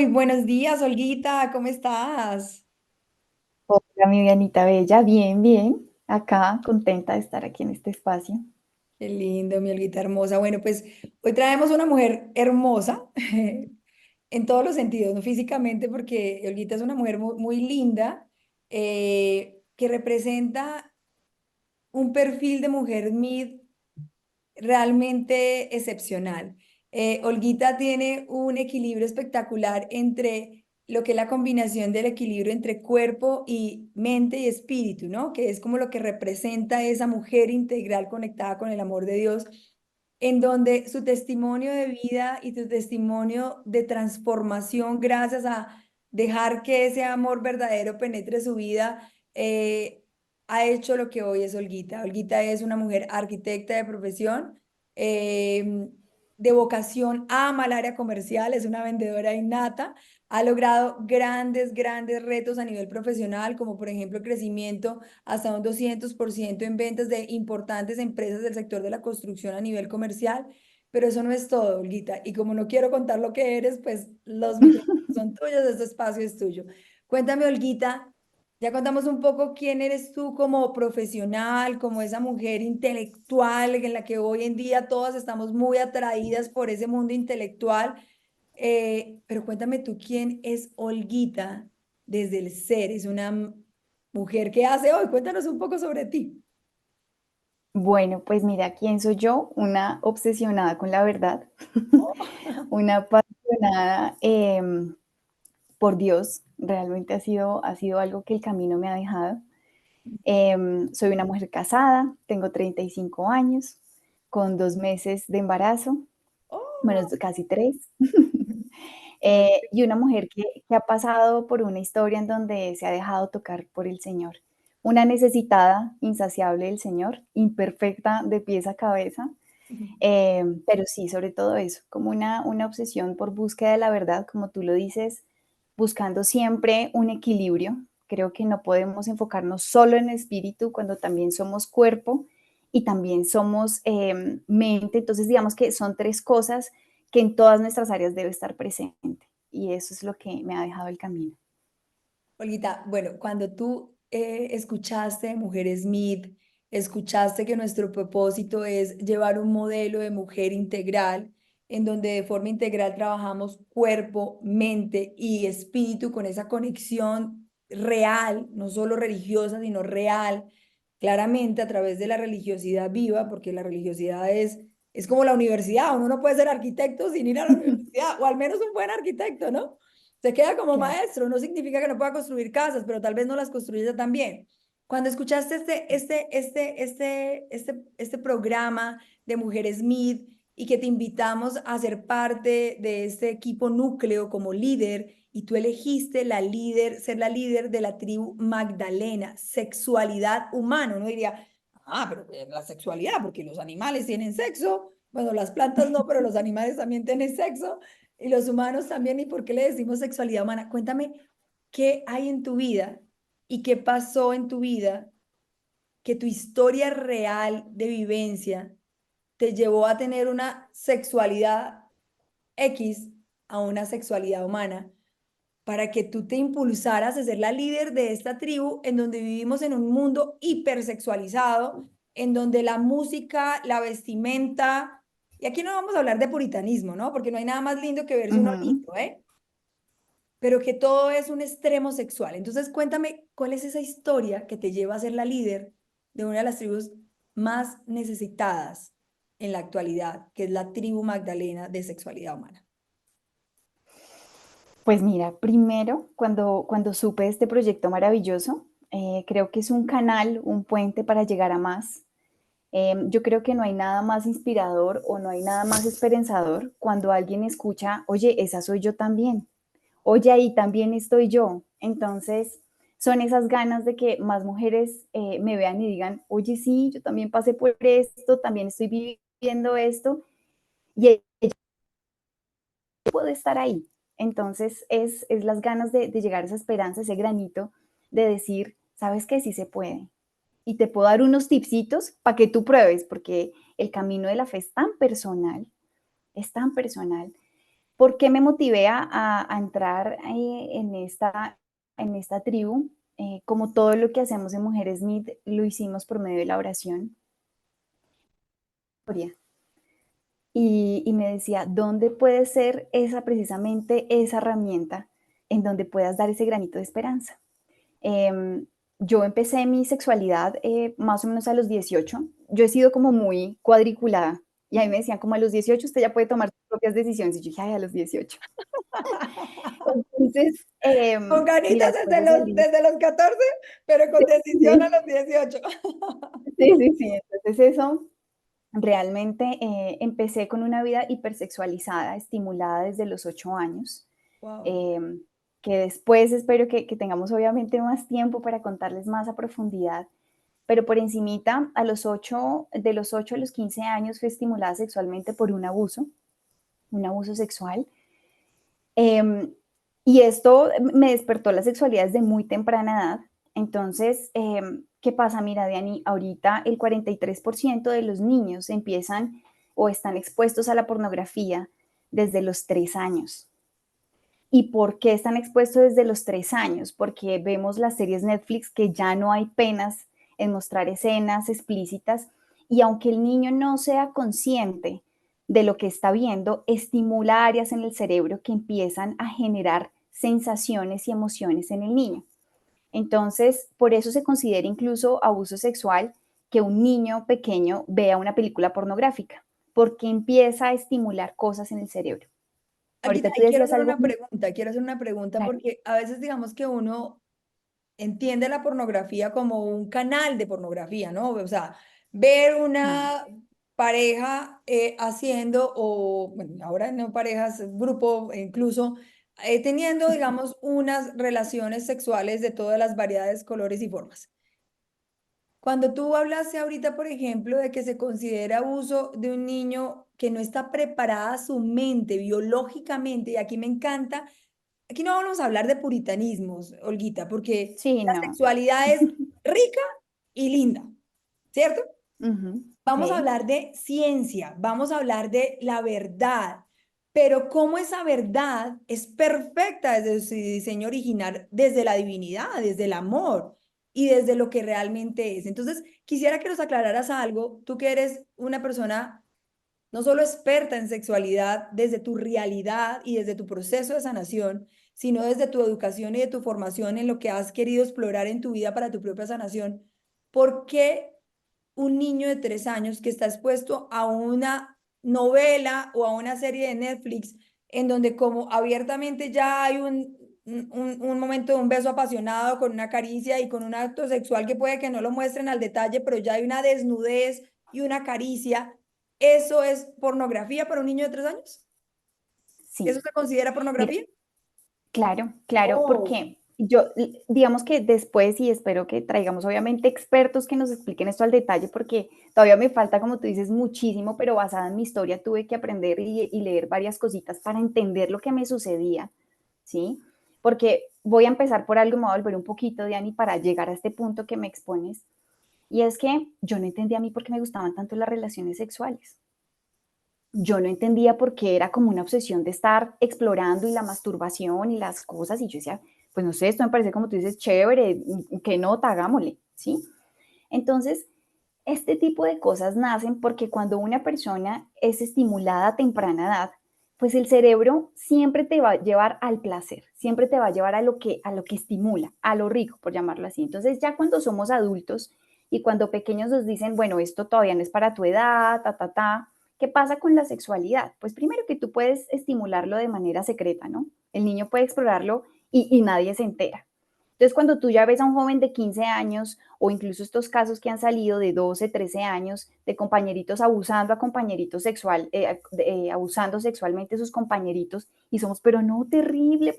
Muy buenos días, Olguita, ¿cómo estás? Hola, mi Dianita Bella, bien, bien. Acá, contenta de estar aquí en este espacio. Qué lindo, mi Olguita hermosa. Bueno, pues hoy traemos una mujer hermosa en todos los sentidos, no físicamente, porque Olguita es una mujer muy linda que representa un perfil de mujer mid realmente excepcional. Olguita tiene un equilibrio espectacular entre lo que es la combinación del equilibrio entre cuerpo y mente y espíritu, ¿no? Que es como lo que representa esa mujer integral conectada con el amor de Dios, en donde su testimonio de vida y su testimonio de transformación gracias a dejar que ese amor verdadero penetre su vida, ha hecho lo que hoy es Olguita. Olguita es una mujer arquitecta de profesión, eh, de vocación, ama el área comercial, es una vendedora innata, ha logrado grandes retos a nivel profesional, como por ejemplo el crecimiento hasta un 200% en ventas de importantes empresas del sector de la construcción a nivel comercial. Pero eso no es todo, Olguita. Y como no quiero contar lo que eres, pues los micrófonos son tuyos, este espacio es tuyo. Cuéntame, Olguita, ya contamos un poco quién eres tú como profesional, como esa mujer intelectual en la que hoy en día todas estamos muy atraídas por ese mundo intelectual. Pero cuéntame tú quién es Olguita desde el ser. Es una mujer que hace hoy. Cuéntanos un poco sobre ti. Bueno, pues mira, ¿quién soy yo? Una obsesionada con la verdad, Oh. una apasionada por Dios. Realmente ha sido algo que el camino me ha dejado. Soy una mujer casada, tengo 35 años, con 2 meses de embarazo, bueno, Oh. casi tres. Muy Y una mujer que ha pasado por una historia en donde se ha dejado tocar por el Señor. Una necesitada insaciable del Señor, imperfecta de pies a cabeza, bien. pero sí, sobre todo eso, como una obsesión por búsqueda de la verdad, como tú lo dices, buscando siempre un equilibrio. Creo que no podemos enfocarnos solo en el espíritu cuando también somos cuerpo y también somos mente. Entonces, digamos que son tres cosas que en todas nuestras áreas debe estar presente. Y eso es lo que me ha dejado el camino. Olguita, bueno, cuando tú escuchaste Mujer Smith, escuchaste que nuestro propósito es llevar un modelo de mujer integral, en donde de forma integral trabajamos cuerpo, mente y espíritu con esa conexión real, no solo religiosa, sino real, claramente a través de la religiosidad viva, porque la religiosidad es como la universidad, uno no puede ser arquitecto sin ir a la universidad, o al menos un buen arquitecto, ¿no? Se queda como Claro. maestro, no significa que no pueda construir casas, pero tal vez no las construya tan bien. Cuando escuchaste este programa de Mujeres Smith y que te invitamos a ser parte de este equipo núcleo como líder y tú elegiste ser la líder de la tribu Magdalena, sexualidad humana, uno diría, pero la sexualidad, porque los animales tienen sexo, bueno, las plantas no, pero los animales también tienen sexo. Y los humanos también, ¿y por qué le decimos sexualidad humana? Cuéntame, ¿qué hay en tu vida y qué pasó en tu vida que tu historia real de vivencia te llevó a tener una sexualidad X a una sexualidad humana para que tú te impulsaras a ser la líder de esta tribu en donde vivimos en un mundo hipersexualizado, en donde la música, la vestimenta, y aquí no vamos a hablar de puritanismo, ¿no? Porque no hay nada más lindo que verse uno Ujú. lindo, ¿eh? Pero que todo es un extremo sexual. Entonces, cuéntame, ¿cuál es esa historia que te lleva a ser la líder de una de las tribus más necesitadas en la actualidad, que es la tribu Magdalena de sexualidad humana? Pues mira, primero, cuando supe de este proyecto maravilloso, creo que es un canal, un puente para llegar a más. Yo creo que no hay nada más inspirador o no hay nada más esperanzador cuando alguien escucha, oye, esa soy yo también, oye, ahí también estoy yo. Entonces, son esas ganas de que más mujeres me vean y digan, oye, sí, yo también pasé por esto, también estoy viviendo esto y puedo estar ahí. Entonces, es las ganas de llegar a esa esperanza, ese granito de decir, sabes que sí se puede. Y te puedo dar unos tipsitos para que tú pruebes, porque el camino de la fe es tan personal, ¿Por qué me motivé a entrar en esta tribu? Como todo lo que hacemos en Mujeres Smith, lo hicimos por medio de la oración. Y me decía, ¿dónde puede ser esa precisamente esa herramienta en donde puedas dar ese granito de esperanza? Eh, yo empecé mi sexualidad más o menos a los 18. Yo he sido como muy cuadriculada. Y a mí me decían, como a los 18 usted ya puede tomar sus propias decisiones. Y yo dije, ay, a los 18. Entonces, Con mira, ganitas después de salir, desde los 14, pero con decisión a sí, los 18. sí, sí, sí. Entonces eso, realmente empecé con una vida hipersexualizada, estimulada desde los 8 años, Wow. eh, que después espero que tengamos obviamente más tiempo para contarles más a profundidad, pero por encimita, de los 8 a los 15 años fui estimulada sexualmente por un abuso sexual. Eh, y esto me despertó la sexualidad desde muy temprana edad. Entonces, ¿qué pasa? Mira, Diani, ahorita el 43% de los niños empiezan o están expuestos a la pornografía desde los 3 años. ¿Y por qué están expuestos desde los 3 años? Porque vemos las series Netflix que ya no hay penas en mostrar escenas explícitas y aunque el niño no sea consciente de lo que está viendo, estimula áreas en el cerebro que empiezan a generar sensaciones y emociones en el niño. Entonces, por eso se considera incluso abuso sexual que un niño pequeño vea una película pornográfica, porque empieza a estimular cosas en el cerebro. Olguita, Ahorita tú y decías algo. quiero hacer una pregunta Claro. porque a veces digamos que uno entiende la pornografía como un canal de pornografía, ¿no? O sea, ver Mm. una pareja haciendo, o bueno, ahora no parejas, grupo incluso, teniendo, digamos, unas relaciones sexuales de todas las variedades, colores y formas. Cuando tú hablaste ahorita, por ejemplo, de que se considera abuso de un niño que no está preparada su mente biológicamente, y aquí me encanta, aquí no vamos a hablar de puritanismos, Olguita, porque Sí, la no. sexualidad es rica y linda, ¿cierto? Ujú, Vamos a sí, hablar de ciencia, vamos a hablar de la verdad, pero cómo esa verdad es perfecta desde su diseño original, desde la divinidad, desde el amor y desde lo que realmente es. Entonces, quisiera que nos aclararas algo, tú que eres una persona no solo experta en sexualidad desde tu realidad y desde tu proceso de sanación, sino desde tu educación y de tu formación en lo que has querido explorar en tu vida para tu propia sanación. ¿Por qué un niño de 3 años que está expuesto a una novela o a una serie de Netflix en donde como abiertamente ya hay un momento de un beso apasionado con una caricia y con un acto sexual que puede que no lo muestren al detalle, pero ya hay una desnudez y una caricia? ¿Eso es pornografía para un niño de 3 años? ¿Eso sí. se considera Mira, pornografía? claro, claro, Oh, porque yo, digamos que después, y espero que traigamos obviamente expertos que nos expliquen esto al detalle, porque todavía me falta, como tú dices, muchísimo, pero basada en mi historia tuve que aprender y leer varias cositas para entender lo que me sucedía, ¿sí? Porque voy a empezar por algo, me voy a volver un poquito, Diani, para llegar a este punto que me expones, y es que yo no entendía a mí por qué me gustaban tanto las relaciones sexuales. Yo no entendía por qué era como una obsesión de estar explorando y la masturbación y las cosas, y yo decía, pues no sé, esto me parece como tú dices, chévere, qué nota, hagámosle, ¿sí? Entonces, este tipo de cosas nacen porque cuando una persona es estimulada a temprana edad, pues el cerebro siempre te va a llevar al placer, siempre te va a llevar a lo que estimula, a lo rico, por llamarlo así. Entonces, ya cuando somos adultos y cuando pequeños nos dicen, bueno, esto todavía no es para tu edad, ¿qué pasa con la sexualidad? Pues primero que tú puedes estimularlo de manera secreta, ¿no? El niño puede explorarlo y nadie se entera. Entonces, cuando tú ya ves a un joven de 15 años o incluso estos casos que han salido de 12, 13 años de compañeritos abusando a compañeritos abusando sexualmente a sus compañeritos y somos, pero no terrible,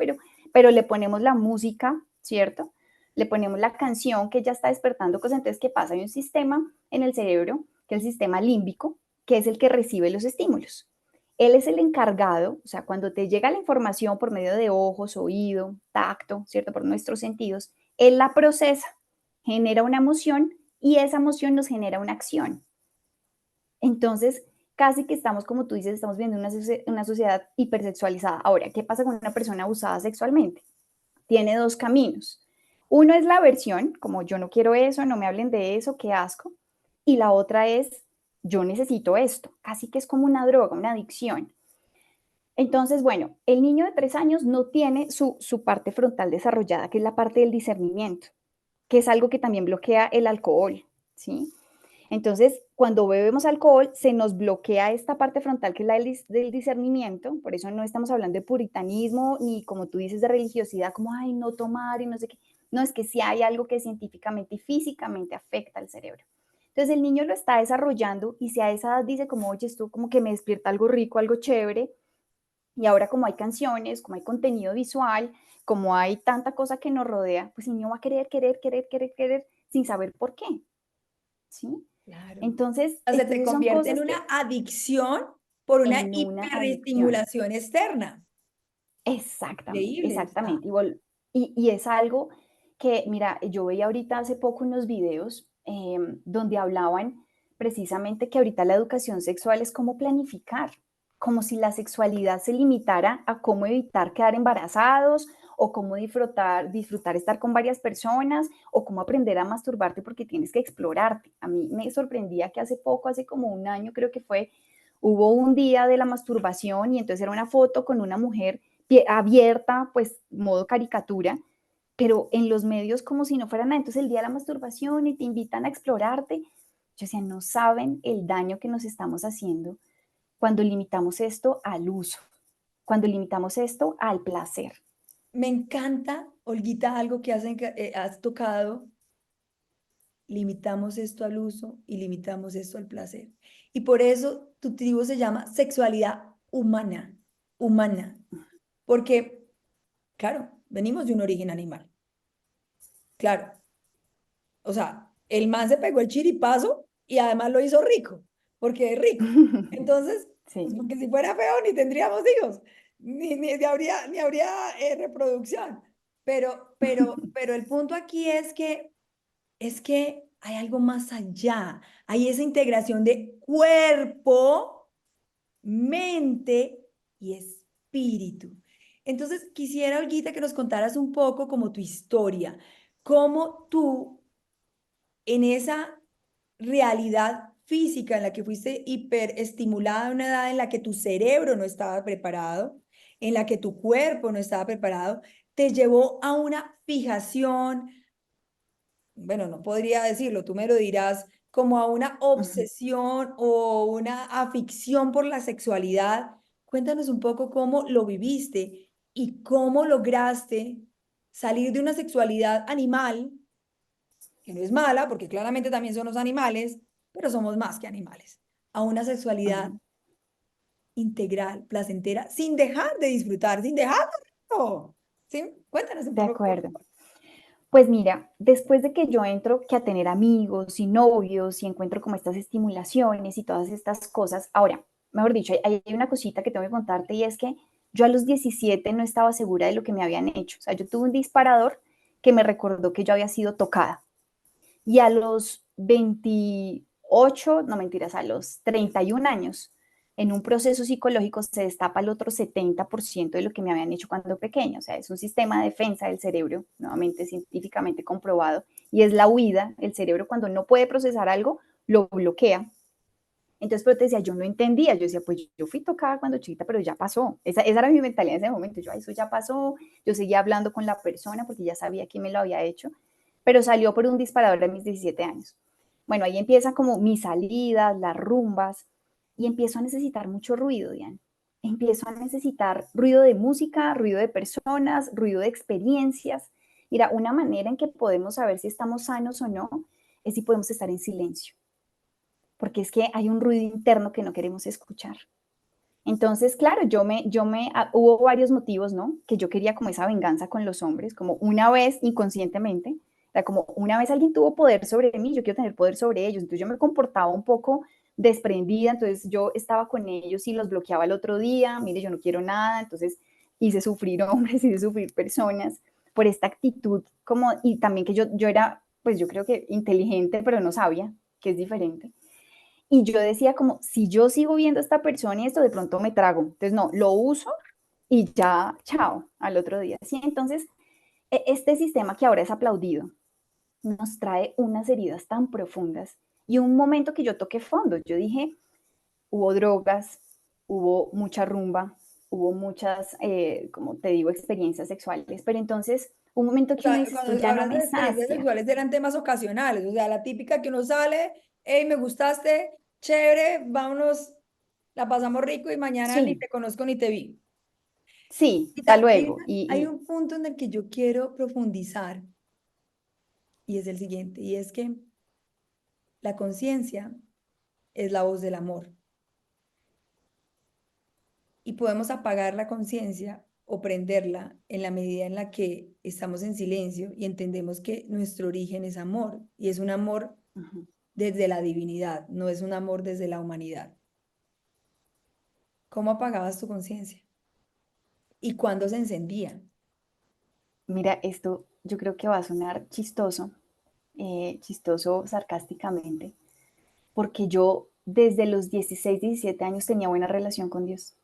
pero le ponemos la música, ¿cierto? Le ponemos la canción que ya está despertando cosas. Entonces, ¿qué pasa? Hay un sistema en el cerebro, que es el sistema límbico, que es el que recibe los estímulos. Él es el encargado, o sea, cuando te llega la información por medio de ojos, oído, tacto, ¿cierto? Por nuestros sentidos, él la procesa, genera una emoción y esa emoción nos genera una acción. Entonces, casi que estamos, como tú dices, estamos viendo una sociedad hipersexualizada. Ahora, ¿qué pasa con una persona abusada sexualmente? Tiene dos caminos. Uno es la aversión, como yo no quiero eso, no me hablen de eso, qué asco. Y la otra es, yo necesito esto, casi que es como una droga, una adicción. Entonces, bueno, el niño de 3 años no tiene su parte frontal desarrollada, que es la parte del discernimiento, que es algo que también bloquea el alcohol, ¿sí? Entonces, cuando bebemos alcohol, se nos bloquea esta parte frontal que es la del discernimiento, por eso no estamos hablando de puritanismo ni, como tú dices, de religiosidad, como, ay, no tomar y no sé qué. No, es que sí hay algo que científicamente y físicamente afecta al cerebro. Entonces, el niño lo está desarrollando y si a esa edad dice como, oye, esto como que me despierta algo rico, algo chévere, y ahora como hay canciones, como hay contenido visual, como hay tanta cosa que nos rodea, pues el niño va a querer, sin saber por qué, ¿sí? Claro. Entonces, O sea, se te entonces son convierte en cosas una que adicción por una en una adicción. hiperestimulación externa. Exactamente, Increíble está. exactamente. Y es algo que, mira, yo veía ahorita hace poco unos videos donde hablaban precisamente que ahorita la educación sexual es cómo planificar, como si la sexualidad se limitara a cómo evitar quedar embarazados o cómo disfrutar estar con varias personas o cómo aprender a masturbarte porque tienes que explorarte. A mí me sorprendía que hace poco, hace como un año creo que fue, hubo un día de la masturbación y entonces era una foto con una mujer abierta, pues modo caricatura, pero en los medios como si no fuera nada. Entonces el día de la masturbación y te invitan a explorarte. Yo decía, no saben el daño que nos estamos haciendo cuando limitamos esto al uso, cuando limitamos esto al placer. Me encanta, Olguita, algo que has tocado. Limitamos esto al uso y limitamos esto al placer. Y por eso tu tribu se llama sexualidad humana, humana. Porque, claro, venimos de un origen animal. Claro, o sea, el man se pegó el chiripazo y además lo hizo rico, porque es rico. Entonces, pues Sí. porque si fuera feo ni tendríamos hijos, ni habría reproducción. Pero el punto aquí es que hay algo más allá. Hay esa integración de cuerpo, mente y espíritu. Entonces, quisiera, Olguita, que nos contaras un poco como tu historia, cómo tú en esa realidad física en la que fuiste hiperestimulada a una edad en la que tu cerebro no estaba preparado, en la que tu cuerpo no estaba preparado, te llevó a una fijación, bueno, no podría decirlo, tú me lo dirás, como a una Ujú. obsesión o una afición por la sexualidad. Cuéntanos un poco cómo lo viviste y cómo lograste salir de una sexualidad animal que no es mala, porque claramente también son los animales, pero somos más que animales, a una sexualidad Ujú. integral, placentera, sin dejar de disfrutar, sin dejar de... ¿Sí? Cuéntanos un De poco, por acuerdo. favor. Pues mira, después de que yo entro que a tener amigos y novios y encuentro como estas estimulaciones y todas estas cosas, ahora, mejor dicho, hay una cosita que tengo que contarte y es que yo a los 17 no estaba segura de lo que me habían hecho. O sea, yo tuve un disparador que me recordó que yo había sido tocada. Y a los 28, no mentiras, a los 31 años, en un proceso psicológico se destapa el otro 70% de lo que me habían hecho cuando pequeña. O sea, es un sistema de defensa del cerebro, nuevamente científicamente comprobado, y es la huida. El cerebro cuando no puede procesar algo, lo bloquea. Entonces, pero te decía, yo no entendía, yo decía, pues yo fui tocada cuando chiquita, pero ya pasó. Esa era mi mentalidad en ese momento, yo, eso ya pasó, yo seguía hablando con la persona porque ya sabía quién me lo había hecho, pero salió por un disparador a mis 17 años. Bueno, ahí empiezan como mis salidas, las rumbas, y empiezo a necesitar mucho ruido, Diane. Empiezo a necesitar ruido de música, ruido de personas, ruido de experiencias. Mira, una manera en que podemos saber si estamos sanos o no es si podemos estar en silencio, porque es que hay un ruido interno que no queremos escuchar. Entonces, claro, hubo varios motivos, ¿no? Que yo quería como esa venganza con los hombres, como una vez inconscientemente, o sea, como una vez alguien tuvo poder sobre mí, yo quiero tener poder sobre ellos. Entonces yo me comportaba un poco desprendida, entonces yo estaba con ellos y los bloqueaba el otro día, mire, yo no quiero nada, entonces hice sufrir hombres, hice sufrir personas por esta actitud, como, y también que yo era, pues yo creo que inteligente, pero no sabia, que es diferente. y yo decía como, si yo sigo viendo a esta persona y esto de pronto me trago. Entonces, no, lo uso y ya, chao, al otro día. Sí, entonces, este sistema que ahora es aplaudido nos trae unas heridas tan profundas y un momento que yo toqué fondo. Yo dije, hubo drogas, hubo mucha rumba, hubo muchas, como te digo, experiencias sexuales, pero entonces un momento O que uno sea, dice, esto cuando ya no hablas de me experiencias sacia. sexuales eran temas ocasionales, o sea, la típica que uno sale, hey, me gustaste, chévere, vámonos, la pasamos rico y mañana ni Sí, te conozco ni te vi. sí, Y hasta hay, luego. hay un punto en el que yo quiero profundizar y es el siguiente, y es que la conciencia es la voz del amor y podemos apagar la conciencia o prenderla en la medida en la que estamos en silencio y entendemos que nuestro origen es amor y es un amor uh-huh. desde la divinidad, no es un amor desde la humanidad. ¿Cómo apagabas tu conciencia? ¿Y cuándo se encendía? Mira, esto yo creo que va a sonar chistoso, chistoso sarcásticamente, porque yo desde los 16, 17 años tenía buena relación con Dios.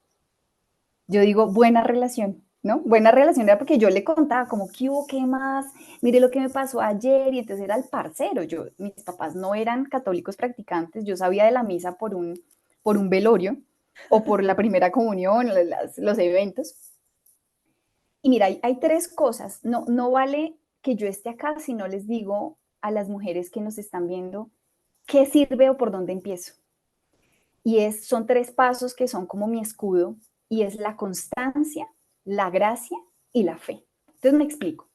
Yo digo buena relación, ¿no? Buena relación era porque yo le contaba como, ¿qué hubo? ¿Qué más? Mire lo que me pasó ayer, y entonces era el parcero. Mis papás no eran católicos practicantes, yo sabía de la misa por un velorio o por la primera comunión, los eventos. Y mira, hay tres cosas. No, no vale que yo esté acá si no les digo a las mujeres que nos están viendo qué sirve o por dónde empiezo. Son tres pasos que son como mi escudo y es la constancia, la gracia y la fe. Entonces me explico.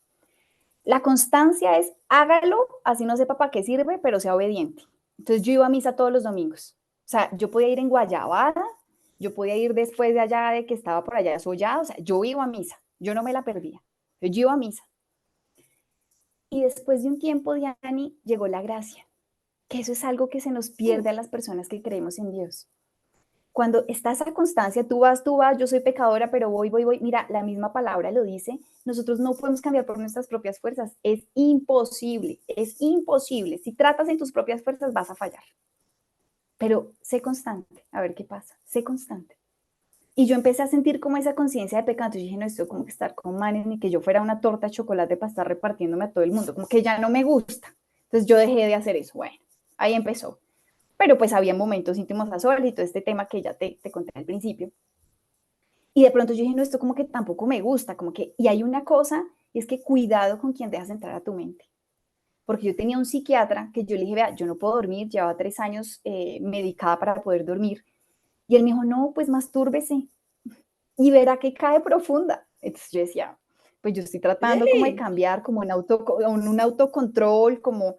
La constancia es hágalo, así no sepa para qué sirve, pero sea obediente. Entonces yo iba a misa todos los domingos. O sea, yo podía ir en Guayabada, yo podía ir después de allá de que estaba por allá sollado, o sea, yo iba a misa, yo no me la perdía. Yo iba a misa. Y después de un tiempo, Diani, llegó la gracia, que eso es algo que se nos pierde a las personas que creemos en Dios. Cuando está esa constancia, tú vas, yo soy pecadora, pero voy, voy, voy. Mira, la misma palabra lo dice. Nosotros no podemos cambiar por nuestras propias fuerzas. Es imposible, es imposible. Si tratas en tus propias fuerzas, vas a fallar. Pero sé constante, a ver qué pasa. Sé constante. Y yo empecé a sentir como esa conciencia de pecado. Entonces dije, no, esto como que estar con manes, ni que yo fuera una torta de chocolate para estar repartiéndome a todo el mundo. Como que ya no me gusta. Entonces yo dejé de hacer eso. Bueno, ahí empezó. Pero pues había momentos íntimos a solas y todo este tema que ya te conté al principio. Y de pronto yo dije, no, esto como que tampoco me gusta, como que, y hay una cosa, y es que cuidado con quien dejas entrar a tu mente. Porque yo tenía un psiquiatra que yo le dije, vea, yo no puedo dormir, llevaba 3 años medicada para poder dormir. Y él me dijo, no, pues mastúrbese y verá que cae profunda. Entonces yo decía, pues yo estoy tratando como de Really? cambiar, como un autocontrol, como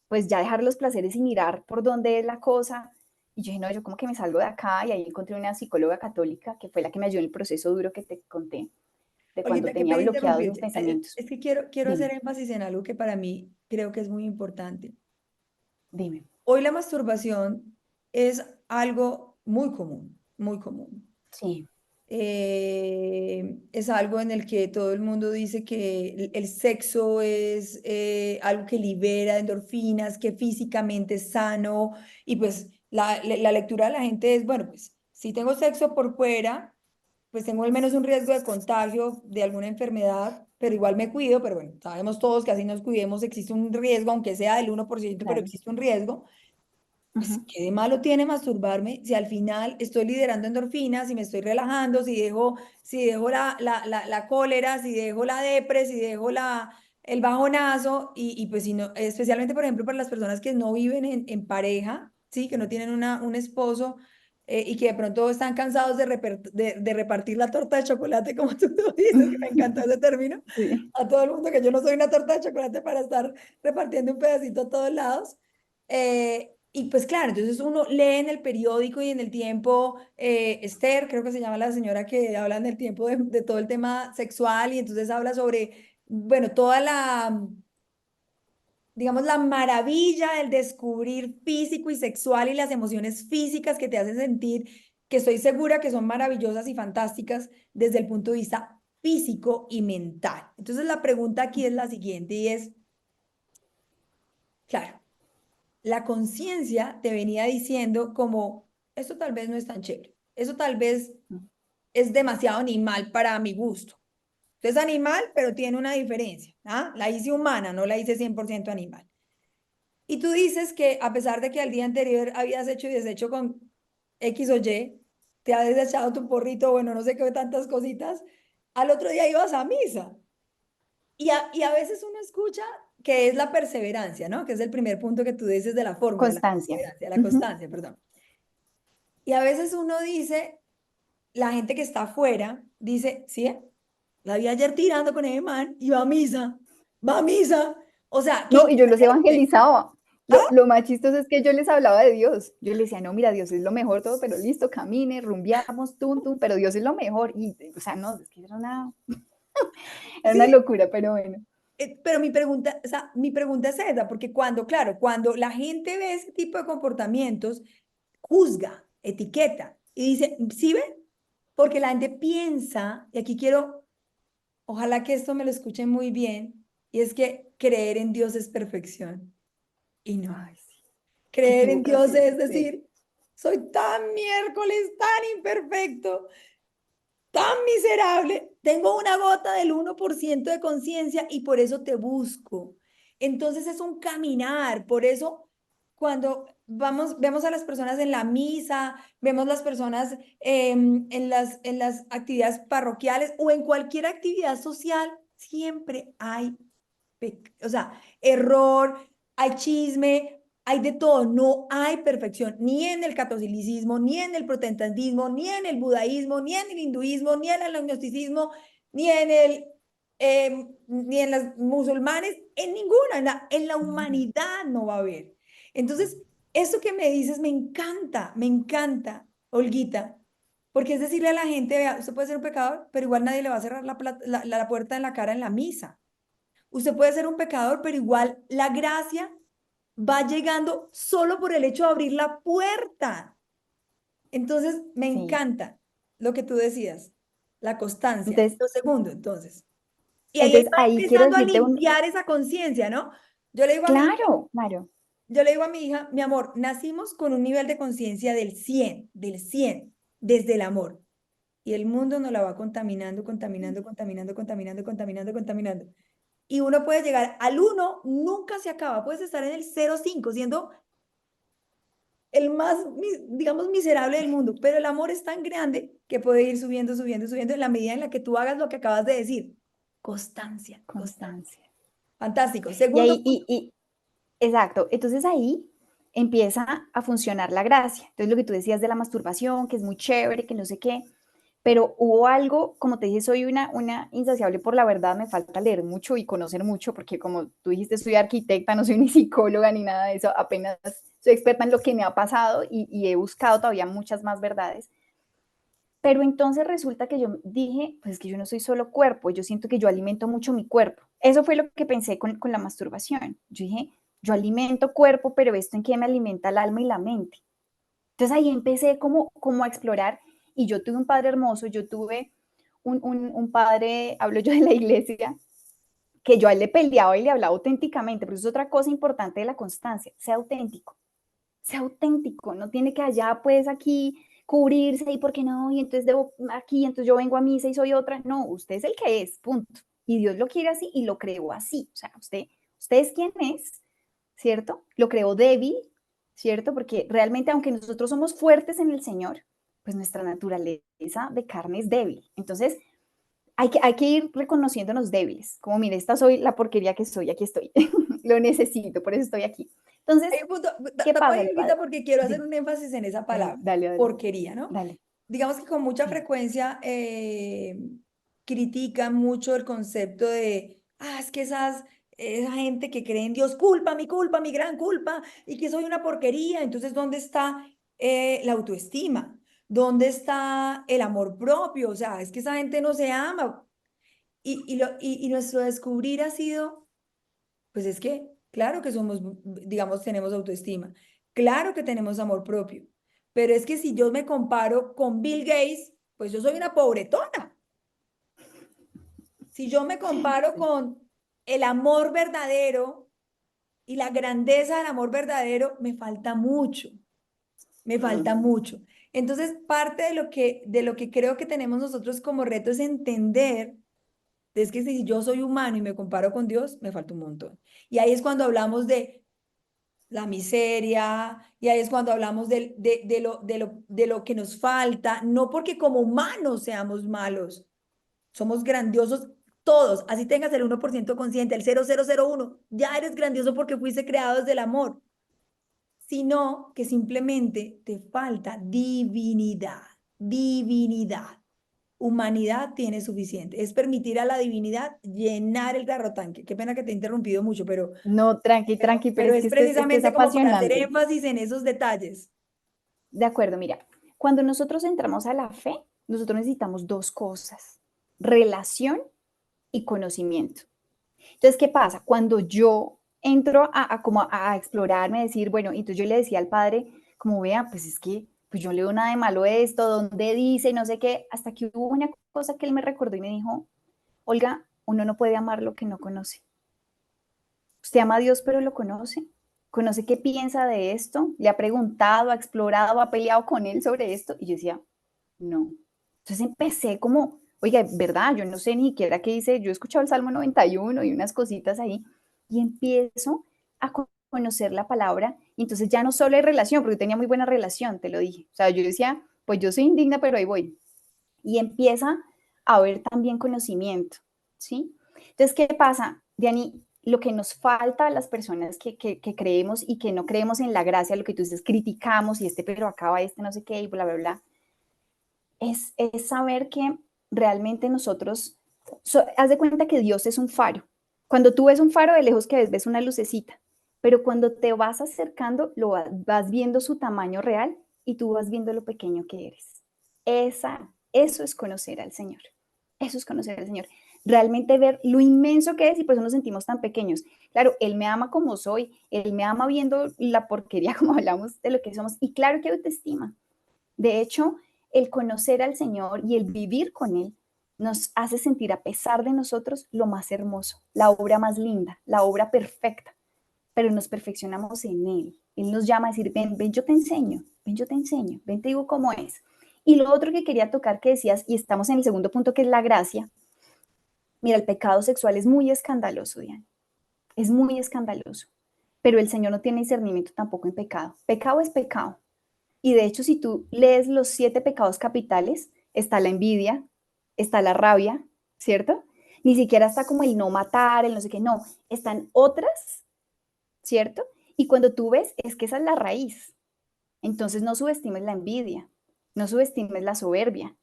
pues ya dejar los placeres y mirar por dónde es la cosa. Y yo dije, no, yo como que me salgo de acá y ahí encontré una psicóloga católica que fue la que me ayudó en el proceso duro que te conté, de cuando Olguita, qué tenía pena bloqueados mis interrumpirte. pensamientos. Es que quiero Dime, hacer énfasis en algo que para mí creo que es muy importante. dime. Hoy la masturbación es algo muy común, muy común. Sí. Es algo en el que todo el mundo dice que el sexo es algo que libera endorfinas, que físicamente es sano y pues la lectura de la gente es, bueno, pues si tengo sexo por fuera, pues tengo al menos un riesgo de contagio de alguna enfermedad, pero igual me cuido, pero bueno, sabemos todos que así nos cuidemos, existe un riesgo, aunque sea del 1%, pero Claro. existe un riesgo. Pues, Ujú. ¿qué de malo tiene masturbarme si al final estoy liderando endorfinas, si me estoy relajando, si dejo la cólera, si dejo la depre, si dejo el bajonazo y pues si no, especialmente por ejemplo para las personas que no viven en pareja, ¿sí? Que no tienen un esposo y que de pronto están cansados de repartir la torta de chocolate, como tú lo dices, que me encantó ese término, Sí. a todo el mundo, que yo no soy una torta de chocolate para estar repartiendo un pedacito a todos lados. Y pues claro, entonces uno lee en el periódico y en el tiempo, Esther, creo que se llama la señora que habla en el tiempo de todo el tema sexual y entonces habla sobre, bueno, toda digamos, la maravilla del descubrir físico y sexual y las emociones físicas que te hacen sentir, que estoy segura que son maravillosas y fantásticas desde el punto de vista físico y mental. Entonces la pregunta aquí es la siguiente y es, claro. la conciencia te venía diciendo como, esto tal vez no es tan chévere, eso tal vez es demasiado animal para mi gusto. Es animal, pero tiene una diferencia. ¿Ah? La hice humana, no la hice 100% animal. Y tú dices que a pesar de que al día anterior habías hecho y deshecho con X o Y, te has desechado tu porrito, bueno, no sé qué tantas cositas, al otro día ibas a misa. Y a veces uno escucha que es la perseverancia, ¿no? Que es el primer punto que tú dices de la fórmula, la Constancia. perseverancia, la Ujú. constancia, perdón. Y a veces uno dice, la gente que está afuera, dice, sí, la vi ayer tirando con ese man y va a misa, va a misa. O sea, qué No, y yo los increíble. evangelizaba. ¿Ah? Lo más chistoso es que yo les hablaba de Dios. Yo les decía, no, mira, Dios es lo mejor todo, pero listo, camine, rumbiamos, tum, tum, pero Dios es lo mejor. Y, o sea, no, es que era una Sí, locura, pero bueno. pero mi pregunta, o sea, mi pregunta es esa, porque cuando, claro, cuando la gente ve ese tipo de comportamientos, juzga, etiqueta y dice, ¿sí ve? Porque la gente piensa, y aquí quiero, ojalá que esto me lo escuchen muy bien, y es que creer en Dios es perfección. Y no, Ay, sí, qué creer en Dios equivocación. es Sí. decir, soy tan miércoles, tan imperfecto, tan miserable, tengo una gota del 1% de conciencia y por eso te busco. Entonces es un caminar, por eso cuando vamos, vemos a las personas en la misa, vemos las personas en las actividades parroquiales o en cualquier actividad social, siempre hay, o sea, error, hay chisme, hay de todo, no hay perfección, ni en el catolicismo, ni en el protestantismo, ni en el budaísmo, ni en el hinduismo, ni en el agnosticismo, ni en ni en los musulmanes, en ninguna, en la humanidad no va a haber. Entonces, eso que me dices me encanta, Olguita, porque es decirle a la gente, vea, usted puede ser un pecador, pero igual nadie le va a cerrar la puerta en la cara en la misa. Usted puede ser un pecador, pero igual la gracia va llegando solo por el hecho de abrir la puerta. Entonces, me Sí. encanta lo que tú decías, la constancia. Entonces, Lo segundo, entonces. Y ahí entonces va ahí quiero empezando a decirte un, limpiar esa conciencia, ¿no? Yo le digo a mi hija, claro, claro. yo le digo a mi hija, mi amor, nacimos con un nivel de conciencia del 100 desde el amor. Y el mundo nos la va contaminando, contaminando, contaminando, contaminando, contaminando, contaminando. Y uno puede llegar al uno, nunca se acaba, puedes estar en el 0,5 siendo el más, digamos, miserable del mundo, pero el amor es tan grande que puede ir subiendo, subiendo, subiendo en la medida en la que tú hagas lo que acabas de decir. Constancia, constancia. Constancia. Fantástico. Y Segundo ahí, punto. exacto. Entonces ahí empieza a funcionar la gracia. Entonces lo que tú decías de la masturbación, que es muy chévere, que no sé qué, pero hubo algo, como te dije, soy una insaciable por la verdad, me falta leer mucho y conocer mucho, porque como tú dijiste, soy arquitecta, no soy ni psicóloga ni nada de eso, apenas soy experta en lo que me ha pasado y he buscado todavía muchas más verdades. Pero entonces resulta que yo dije, pues es que yo no soy solo cuerpo, yo siento que yo alimento mucho mi cuerpo. Eso fue lo que pensé con la masturbación. Yo dije, yo alimento cuerpo, pero ¿esto en qué me alimenta el alma y la mente? Entonces ahí empecé como a explorar y yo tuve un padre hermoso, yo tuve un padre, hablo yo de la iglesia, que yo a él le peleaba y le hablaba auténticamente, pero eso es otra cosa importante de la constancia, sea auténtico, no tiene que allá pues aquí cubrirse y por qué no, y entonces debo aquí, entonces yo vengo a misa y soy otra, no, usted es el que es, punto. Y Dios lo quiere así y lo creó así, o sea, usted es quien es, ¿cierto? Lo creó débil, ¿cierto? Porque realmente aunque nosotros somos fuertes en el Señor, pues nuestra naturaleza de carne es débil. Entonces, hay que ir reconociéndonos débiles, como mire, esta soy la porquería que soy, aquí estoy, lo necesito, por eso estoy aquí. Hay Entonces, un punto, ¿qué tapo pasa? ahí, Olguita, porque quiero hacer un énfasis en esa Dale, palabra, dale, dale, porquería, ¿no? dale. Digamos que con mucha Sí, frecuencia critican mucho el concepto de, es que esa gente que cree en Dios, culpa, mi gran culpa, y que soy una porquería. Entonces, ¿dónde está la autoestima? ¿Dónde está el amor propio? O sea, es que esa gente no se ama. Y nuestro descubrir ha sido, pues es que, claro que somos, digamos, tenemos autoestima, claro que tenemos amor propio, pero es que si yo me comparo con Bill Gates, pues yo soy una pobretona. Si yo me comparo sí. con el amor verdadero, y la grandeza del amor verdadero, me falta mucho, me falta Mm. mucho. Entonces, parte de lo que creo que tenemos nosotros como reto es entender, es que si yo soy humano y me comparo con Dios, me falta un montón. Y ahí es cuando hablamos de la miseria, y ahí es cuando hablamos de lo que nos falta, no porque como humanos seamos malos, somos grandiosos todos, así tengas el 1% consciente, el 0001 ya eres grandioso porque fuiste creado desde el amor, sino que simplemente te falta divinidad, divinidad. Humanidad tiene suficiente. Es permitir a la divinidad llenar el carro tanque. Qué pena que te he interrumpido mucho, No, tranqui, tranqui, pero pero es es que este es precisamente como para hacer apasionante. énfasis en esos detalles. De acuerdo, mira, cuando nosotros entramos a la fe, nosotros necesitamos dos cosas, relación y conocimiento. Entonces, ¿qué pasa? Cuando yo entro como a explorarme, a decir, bueno, entonces yo le decía al padre, como vea, pues es que pues yo no leo nada de malo esto, donde dice, no sé qué, hasta que hubo una cosa que él me recordó y me dijo, Olga, uno no puede amar lo que no conoce. Usted ama a Dios, pero lo conoce. ¿Conoce qué piensa de esto? ¿Le ha preguntado, ha explorado, ha peleado con él sobre esto? Y yo decía, no. Entonces empecé como, oiga, ¿verdad? Yo no sé ni siquiera qué dice. Yo he escuchado el Salmo 91 y unas cositas ahí. Y empiezo a conocer la palabra. Y entonces ya no solo hay relación, porque tenía muy buena relación, te lo dije. O sea, yo decía, pues yo soy indigna, pero ahí voy. Y empieza a haber también conocimiento, ¿sí? Entonces, ¿qué pasa, Diani? Lo que nos falta a las personas que creemos y que no creemos en la gracia, lo que tú dices, criticamos y este pero acaba, este no sé qué y bla, bla, bla, es saber que realmente nosotros, haz de cuenta que Dios es un faro. Cuando tú ves un faro de lejos que ves una lucecita, pero cuando te vas acercando, vas viendo su tamaño real y tú vas viendo lo pequeño que eres. Eso es conocer al Señor. Eso es conocer al Señor. Realmente ver lo inmenso que es y por eso nos sentimos tan pequeños. Claro, Él me ama como soy, Él me ama viendo la porquería como hablamos de lo que somos y claro que autoestima. De hecho, el conocer al Señor y el vivir con Él nos hace sentir, a pesar de nosotros, lo más hermoso, la obra más linda, la obra perfecta, pero nos perfeccionamos en Él. Él nos llama a decir, ven, ven, yo te enseño, ven, yo te enseño, ven, te digo cómo es. Y lo otro que quería tocar que decías, y estamos en el segundo punto, que es la gracia. Mira, el pecado sexual es muy escandaloso, Diana, es muy escandaloso, pero el Señor no tiene discernimiento tampoco en pecado. Pecado es pecado. Y de hecho, si tú lees los 7 pecados capitales, está la envidia, está la rabia, ¿cierto? Ni siquiera está como el no matar, el no sé qué, no, están otras, ¿cierto? Y cuando tú ves, es que esa es la raíz. Entonces no subestimes la envidia, no subestimes la soberbia,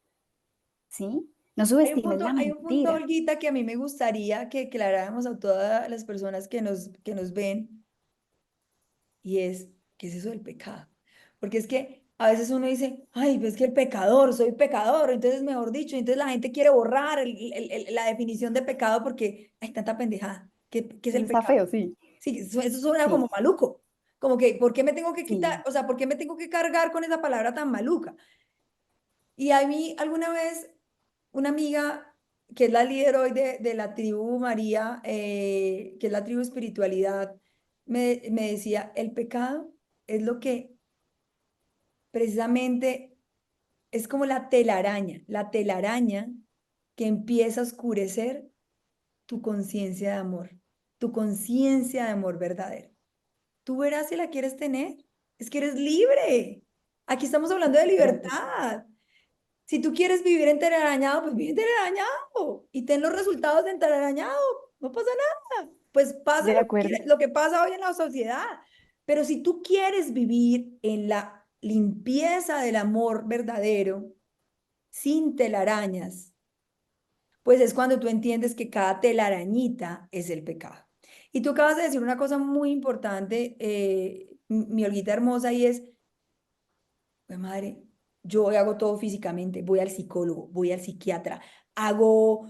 ¿sí? No subestimes la Hay un punto, mentira. Olguita, que a mí me gustaría que aclaráramos a todas las personas que nos ven, y es, ¿qué es eso del pecado? Porque es que a veces uno dice, ay, pues que el pecador, soy pecador, entonces mejor dicho, entonces la gente quiere borrar la definición de pecado porque hay tanta pendejada. ¿Qué es Eso el está pecado? feo, sí. Sí, eso suena Sí, como maluco, como que, ¿por qué me tengo que quitar? sí. O sea, ¿por qué me tengo que cargar con esa palabra tan maluca? Y a mí alguna vez una amiga que es la líder hoy de la tribu María, que es la tribu espiritualidad, me decía, el pecado es lo que precisamente es como la telaraña que empieza a oscurecer tu conciencia de amor, tu conciencia de amor verdadero. Tú verás si la quieres tener, es que eres libre. Aquí estamos hablando de De acuerdo. libertad. Si tú quieres vivir enterarañado, pues vive enterarañado y ten los resultados de enterarañado. No pasa nada. Pues pasa De acuerdo. lo que pasa hoy en la sociedad. Pero si tú quieres vivir en la limpieza del amor verdadero, sin telarañas, pues es cuando tú entiendes que cada telarañita es el pecado. Y tú acabas de decir una cosa muy importante, mi Olguita hermosa, y es, pues madre, yo hago todo físicamente, voy al psicólogo, voy al psiquiatra, hago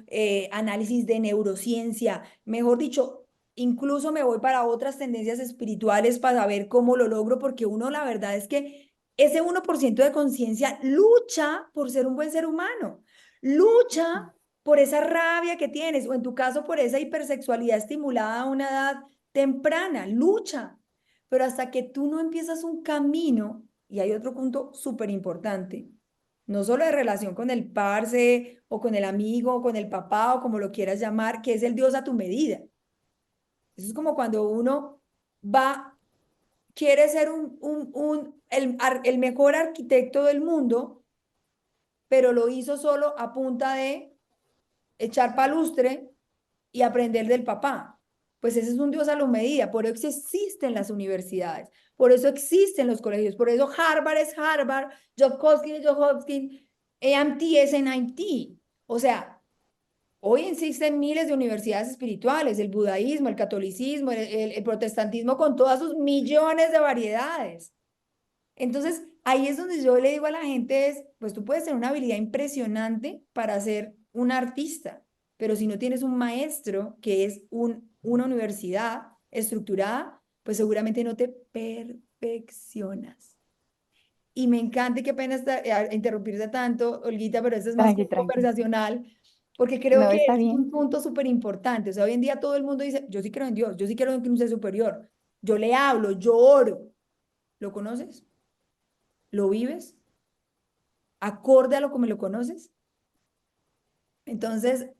análisis de neurociencia, mejor dicho, incluso me voy para otras tendencias espirituales para saber cómo lo logro, porque uno la verdad es que ese 1% de conciencia lucha por ser un buen ser humano, lucha por esa rabia que tienes, o en tu caso por esa hipersexualidad estimulada a una edad temprana, lucha. Pero hasta que tú no empiezas un camino, y hay otro punto súper importante, no solo de relación con el parce o con el amigo o con el papá o como lo quieras llamar, que es el Dios a tu medida. Eso es como cuando uno va, quiere ser el mejor arquitecto del mundo, pero lo hizo solo a punta de echar palustre y aprender del papá. Pues ese es un Dios a la medida, por eso existen las universidades, por eso existen los colegios, por eso Harvard es Harvard, Johns Hopkins es Johns Hopkins, MIT es MIT. O sea, hoy existen miles de universidades espirituales, el budaísmo, el catolicismo, el protestantismo con todas sus millones de variedades. Entonces, ahí es donde yo le digo a la gente es, pues tú puedes tener una habilidad impresionante para ser un artista, pero si no tienes un maestro que es una universidad estructurada, pues seguramente no te perfeccionas. Y me encanta y qué pena interrumpirte tanto, Olguita, pero esto es más Tranqui, como tranqui. conversacional, porque creo No, que está es un bien. punto súper importante. O sea, hoy en día todo el mundo dice, yo sí creo en Dios, yo sí creo en un ser superior, yo le hablo, yo oro. ¿Lo conoces? ¿Lo vives? ¿Acorde a lo como lo conoces? Entonces,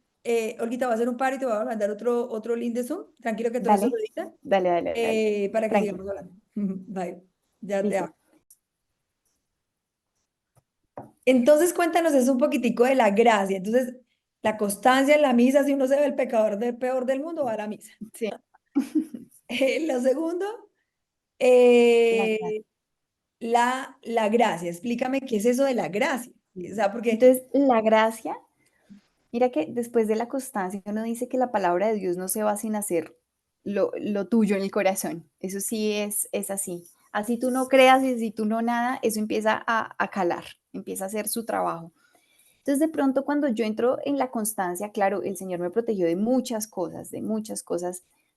Olguita, va a hacer un par y te voy a mandar otro link de Zoom. Tranquilo que todo eso lo Dale, edita, dale, dale, dale. para que Tranqui. sigamos hablando. Bye. Ya te Listo. hago. Entonces, cuéntanos eso un poquitico de la gracia. Entonces, la constancia en la misa, si uno se ve el pecador peor del mundo, va a la misa. Sí, Lo segundo, la eh, gracia. la gracia. Explícame qué es eso de la gracia. O sea, porque, Entonces, la gracia, mira que después de la constancia uno dice que la palabra de Dios no se va sin hacer lo tuyo en el corazón. Eso sí es así. Así tú no creas y si tú no nada, eso empieza a calar, empieza a hacer su trabajo. Entonces, de pronto, cuando yo entro en la constancia, claro, el Señor me protegió de muchas cosas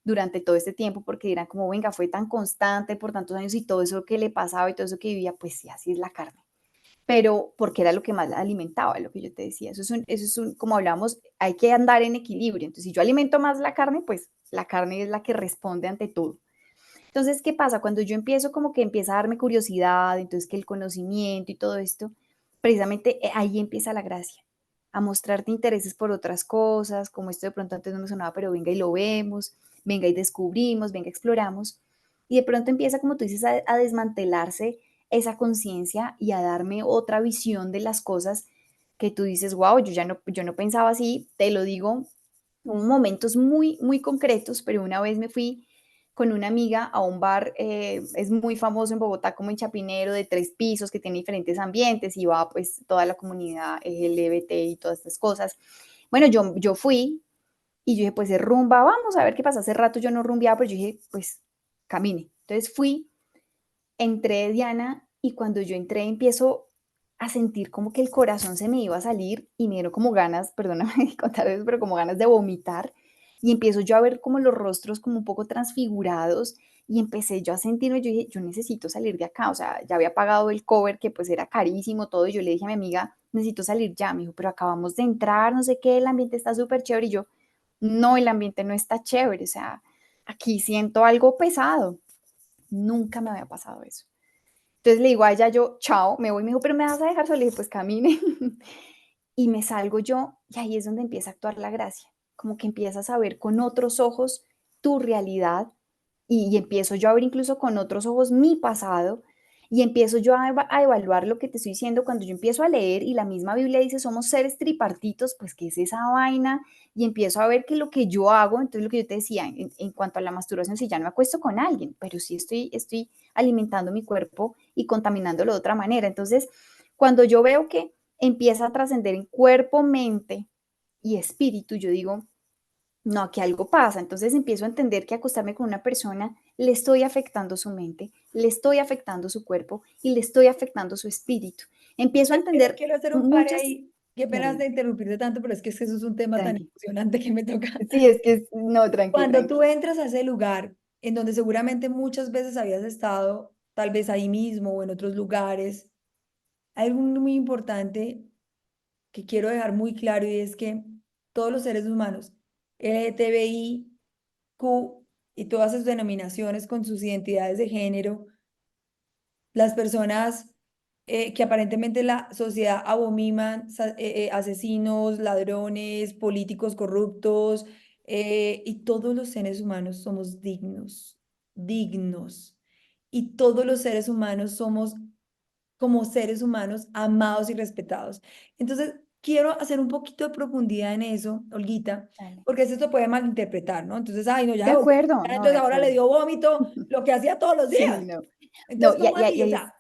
durante todo este tiempo, porque dirán como, venga, fue tan constante por tantos años y todo eso que le pasaba y todo eso que vivía, pues sí, así es la carne. Pero porque era lo que más la alimentaba, lo que yo te decía. Como hablamos, hay que andar en equilibrio. Entonces, si yo alimento más la carne, pues la carne es la que responde ante todo. Entonces, ¿qué pasa? Cuando yo empiezo como que empieza a darme curiosidad, entonces que el conocimiento y todo esto, precisamente ahí empieza la gracia, a mostrarte intereses por otras cosas, como esto de pronto antes no me sonaba, pero venga y lo vemos, venga y descubrimos, venga exploramos, y de pronto empieza, como tú dices, a desmantelarse esa conciencia y a darme otra visión de las cosas que tú dices, wow, yo no pensaba así, te lo digo, hubo momentos muy, muy concretos, pero una vez me fui con una amiga a un bar, es muy famoso en Bogotá como en Chapinero, de 3 pisos, que tiene diferentes ambientes y va pues toda la comunidad LGBT y todas estas cosas. Bueno, yo fui y yo dije, pues es rumba, vamos a ver qué pasa. Hace rato yo no rumbeaba, pero yo dije, pues camine. Entonces fui, entré Diana y cuando yo entré empiezo a sentir como que el corazón se me iba a salir y me dieron como ganas, perdóname contar eso, pero como ganas de vomitar y empiezo yo a ver como los rostros como un poco transfigurados y empecé yo a sentirme, yo dije, yo necesito salir de acá, o sea, ya había pagado el cover que pues era carísimo todo y yo le dije a mi amiga, necesito salir ya, me dijo, pero acabamos de entrar, no sé qué, el ambiente está súper chévere y yo, no, el ambiente no está chévere, o sea, aquí siento algo pesado, nunca me había pasado eso. Entonces le digo a ella, yo, chao, me voy, me dijo, pero me vas a dejar sola, le dije, pues camine. Y me salgo yo, y ahí es donde empieza a actuar la gracia, como que empiezas a ver con otros ojos tu realidad, y empiezo yo a ver incluso con otros ojos mi pasado, y empiezo yo a evaluar lo que te estoy diciendo cuando yo empiezo a leer y la misma Biblia dice somos seres tripartitos, pues ¿qué es esa vaina? Y empiezo a ver que lo que yo hago, entonces lo que yo te decía en cuanto a la masturbación, si ya no me acuesto con alguien, pero sí estoy alimentando mi cuerpo y contaminándolo de otra manera. Entonces, cuando yo veo que empieza a trascender en cuerpo, mente y espíritu, yo digo, no, aquí algo pasa. Entonces empiezo a entender que acostarme con una persona le estoy afectando su mente, le estoy afectando su cuerpo y le estoy afectando su espíritu. Empiezo a entender quiero hacer un par muchas... ahí. Qué pena Dale, de interrumpirte tanto, pero es que eso es un tema tan tranqui. emocionante que me toca. Sí, es que no, tranqui, Cuando tú tranqui. entras a ese lugar en donde seguramente muchas veces habías estado, tal vez ahí mismo o en otros lugares, hay algo muy importante que quiero dejar muy claro y es que todos los seres humanos, LGTBIQ+, y todas sus denominaciones con sus identidades de género, las personas que aparentemente la sociedad abominan, asesinos, ladrones, políticos corruptos, y todos los seres humanos somos dignos, dignos. Y todos los seres humanos somos como seres humanos amados y respetados. Entonces, quiero hacer un poquito de profundidad en eso, Olguita, Dale. porque esto se puede malinterpretar, ¿no? Entonces, ay, no, ya De se volvió acuerdo, cristiana, no, entonces de ahora le acuerdo. dio vómito lo que hacía todos los Sí, días. no. No, Entonces, ¿cómo así? O y ahí es. sea,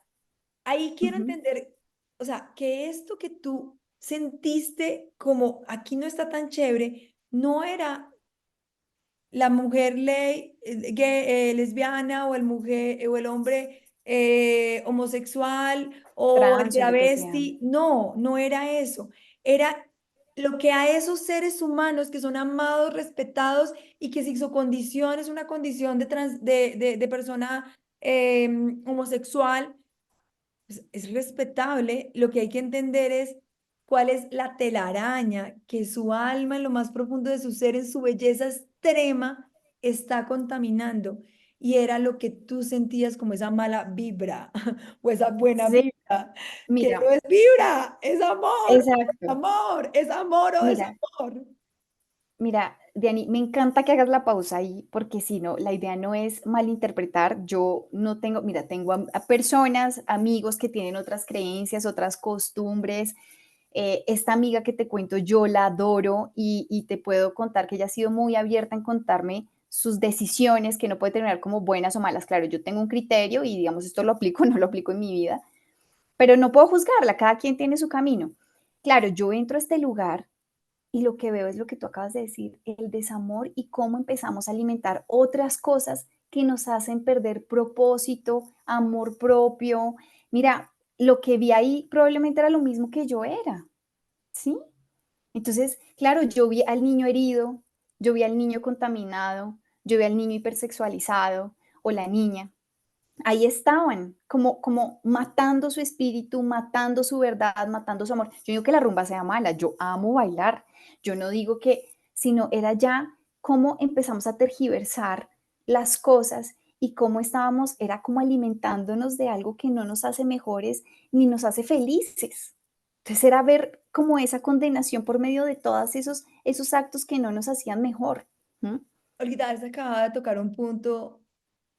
ahí quiero Ujú. entender, o sea, que esto que tú sentiste como aquí no está tan chévere, no era la mujer gay, lesbiana o o el hombre homosexual o el Trans o lo que sea. travesti. No, no era eso. Era lo que a esos seres humanos que son amados, respetados y que si su condición es una condición de persona homosexual, pues, es respetable. Lo que hay que entender es cuál es la telaraña que su alma en lo más profundo de su ser, en su belleza extrema, está contaminando. Y era lo que tú sentías como esa mala vibra o esa buena Sí, vibra, que mira, no es vibra, es amor, exacto. amor, es amor o es Mira, amor. mira, Diani, me encanta que hagas la pausa ahí, porque si no, la idea no es malinterpretar. Yo no tengo, mira, tengo a personas, amigos que tienen otras creencias, otras costumbres. Esta amiga que te cuento, yo la adoro y te puedo contar que ella ha sido muy abierta en contarme sus decisiones, que no puede terminar como buenas o malas. Claro, yo tengo un criterio y digamos, esto lo aplico, no lo aplico en mi vida, pero no puedo juzgarla, cada quien tiene su camino. Claro, yo entro a este lugar y lo que veo es lo que tú acabas de decir, el desamor y cómo empezamos a alimentar otras cosas que nos hacen perder propósito, amor propio. Mira, lo que vi ahí probablemente era lo mismo que yo era, ¿sí? Entonces, claro, yo vi al niño herido, yo vi al niño contaminado, yo vi al niño hipersexualizado o la niña. Ahí estaban, como matando su espíritu, matando su verdad, matando su amor. Yo no digo que la rumba sea mala, yo amo bailar. Yo no digo que, sino era ya cómo empezamos a tergiversar las cosas y cómo estábamos, era como alimentándonos de algo que no nos hace mejores ni nos hace felices. Entonces era ver como esa condenación por medio de todos esos actos que no nos hacían mejor. ¿Mm? Olguita, se acaba de tocar un punto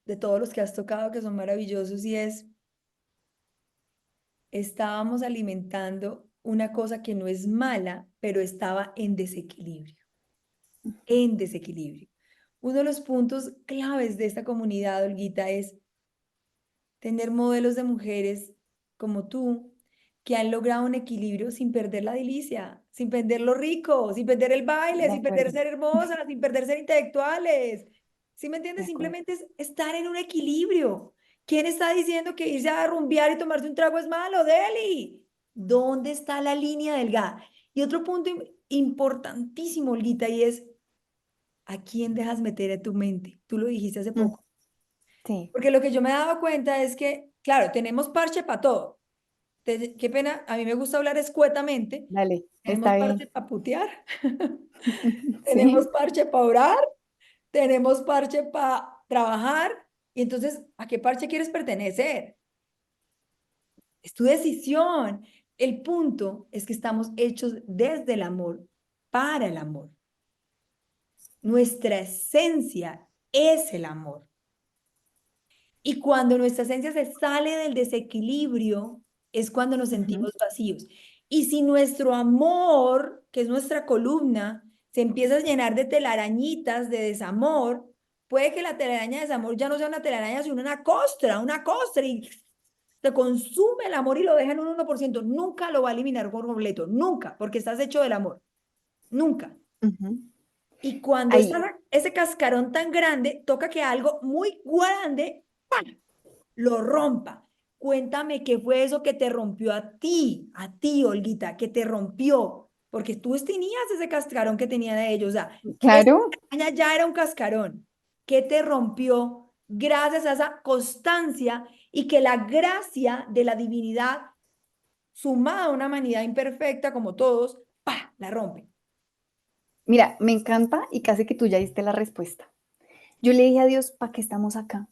de todos los que has tocado que son maravillosos y es estábamos alimentando una cosa que no es mala, pero estaba en desequilibrio, en desequilibrio. Uno de los puntos claves de esta comunidad, Olguita, es tener modelos de mujeres como tú que han logrado un equilibrio sin perder la delicia, sin perder lo rico, sin perder el baile, De sin perder acuerdo, ser hermosas, sin perder ser intelectuales. ¿Sí me de entiendes? acuerdo. Simplemente es estar en un equilibrio. ¿Quién está diciendo que irse a rumbear y tomarse un trago es malo, Deli? ¿Dónde está la línea delgada? Y otro punto importantísimo, Olguita, y es ¿a quién dejas meter a tu mente? Tú lo dijiste hace Mm, poco. sí, Porque lo que yo me he dado cuenta es que, claro, tenemos parche para todo. Qué pena, a mí me gusta hablar escuetamente. dale, Tenemos está bien. parche para putear, tenemos Sí, parche para orar, tenemos parche para trabajar. Y entonces, ¿a qué parche quieres pertenecer? Es tu decisión. El punto es que estamos hechos desde el amor, para el amor. Nuestra esencia es el amor. Y cuando nuestra esencia se sale del desequilibrio, es cuando nos ujú, sentimos vacíos. Y si nuestro amor, que es nuestra columna, se empieza a llenar de telarañitas de desamor, puede que la telaraña de desamor ya no sea una telaraña, sino una costra, y te consume el amor y lo deja en un 1%. Nunca lo va a eliminar por completo, nunca, porque estás hecho del amor, nunca. ujú. Y cuando Ahí, está ese cascarón tan grande, toca que algo muy grande lo rompa. Cuéntame qué fue eso que te rompió a ti, Olguita, que te rompió, porque tú tenías ese cascarón que tenía de ellos, o sea, esa claro, araña ya era un cascarón. ¿Qué te rompió gracias a esa constancia y que la gracia de la divinidad, sumada a una humanidad imperfecta como todos, ¡pah!, la rompe? mira, me encanta y casi que tú ya diste la respuesta. Yo le dije a Dios, ¿para qué estamos acá?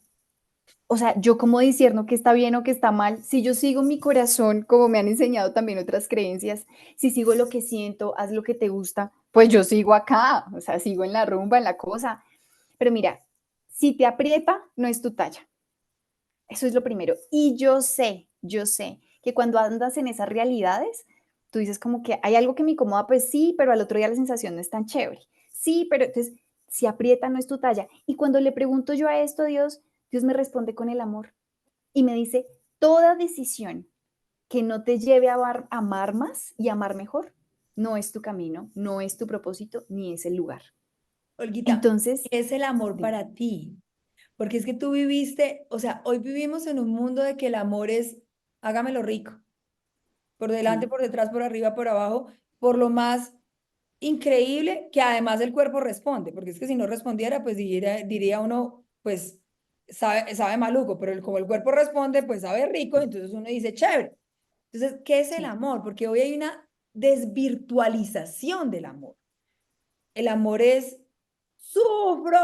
O sea, yo como discierno que está bien o que está mal, si yo sigo mi corazón, como me han enseñado también otras creencias, si sigo lo que siento, haz lo que te gusta, pues yo sigo acá, o sea, sigo en la rumba, en la cosa. Pero mira, si te aprieta, no es tu talla. Eso es lo primero. Y yo sé que cuando andas en esas realidades, tú dices como que hay algo que me incomoda, pues sí, pero al otro día la sensación no es tan chévere. Sí, pero entonces, si aprieta, no es tu talla. Y cuando le pregunto yo a esto a Dios, Dios me responde con el amor y me dice, toda decisión que no te lleve a amar más y amar mejor, no es tu camino, no es tu propósito, ni es el lugar. Olguita, Entonces, ¿qué es el amor dime, para ti? Porque es que tú viviste, o sea, hoy vivimos en un mundo de que el amor es, hágamelo rico, por delante, sí, por detrás, por arriba, por abajo, por lo más increíble que además el cuerpo responde, porque es que si no respondiera, pues diría uno, pues sabe maluco, pero como el cuerpo responde, pues sabe rico, entonces uno dice, chévere. Entonces, ¿qué es el sí. amor? Porque hoy hay una desvirtualización del amor. El amor es sufro,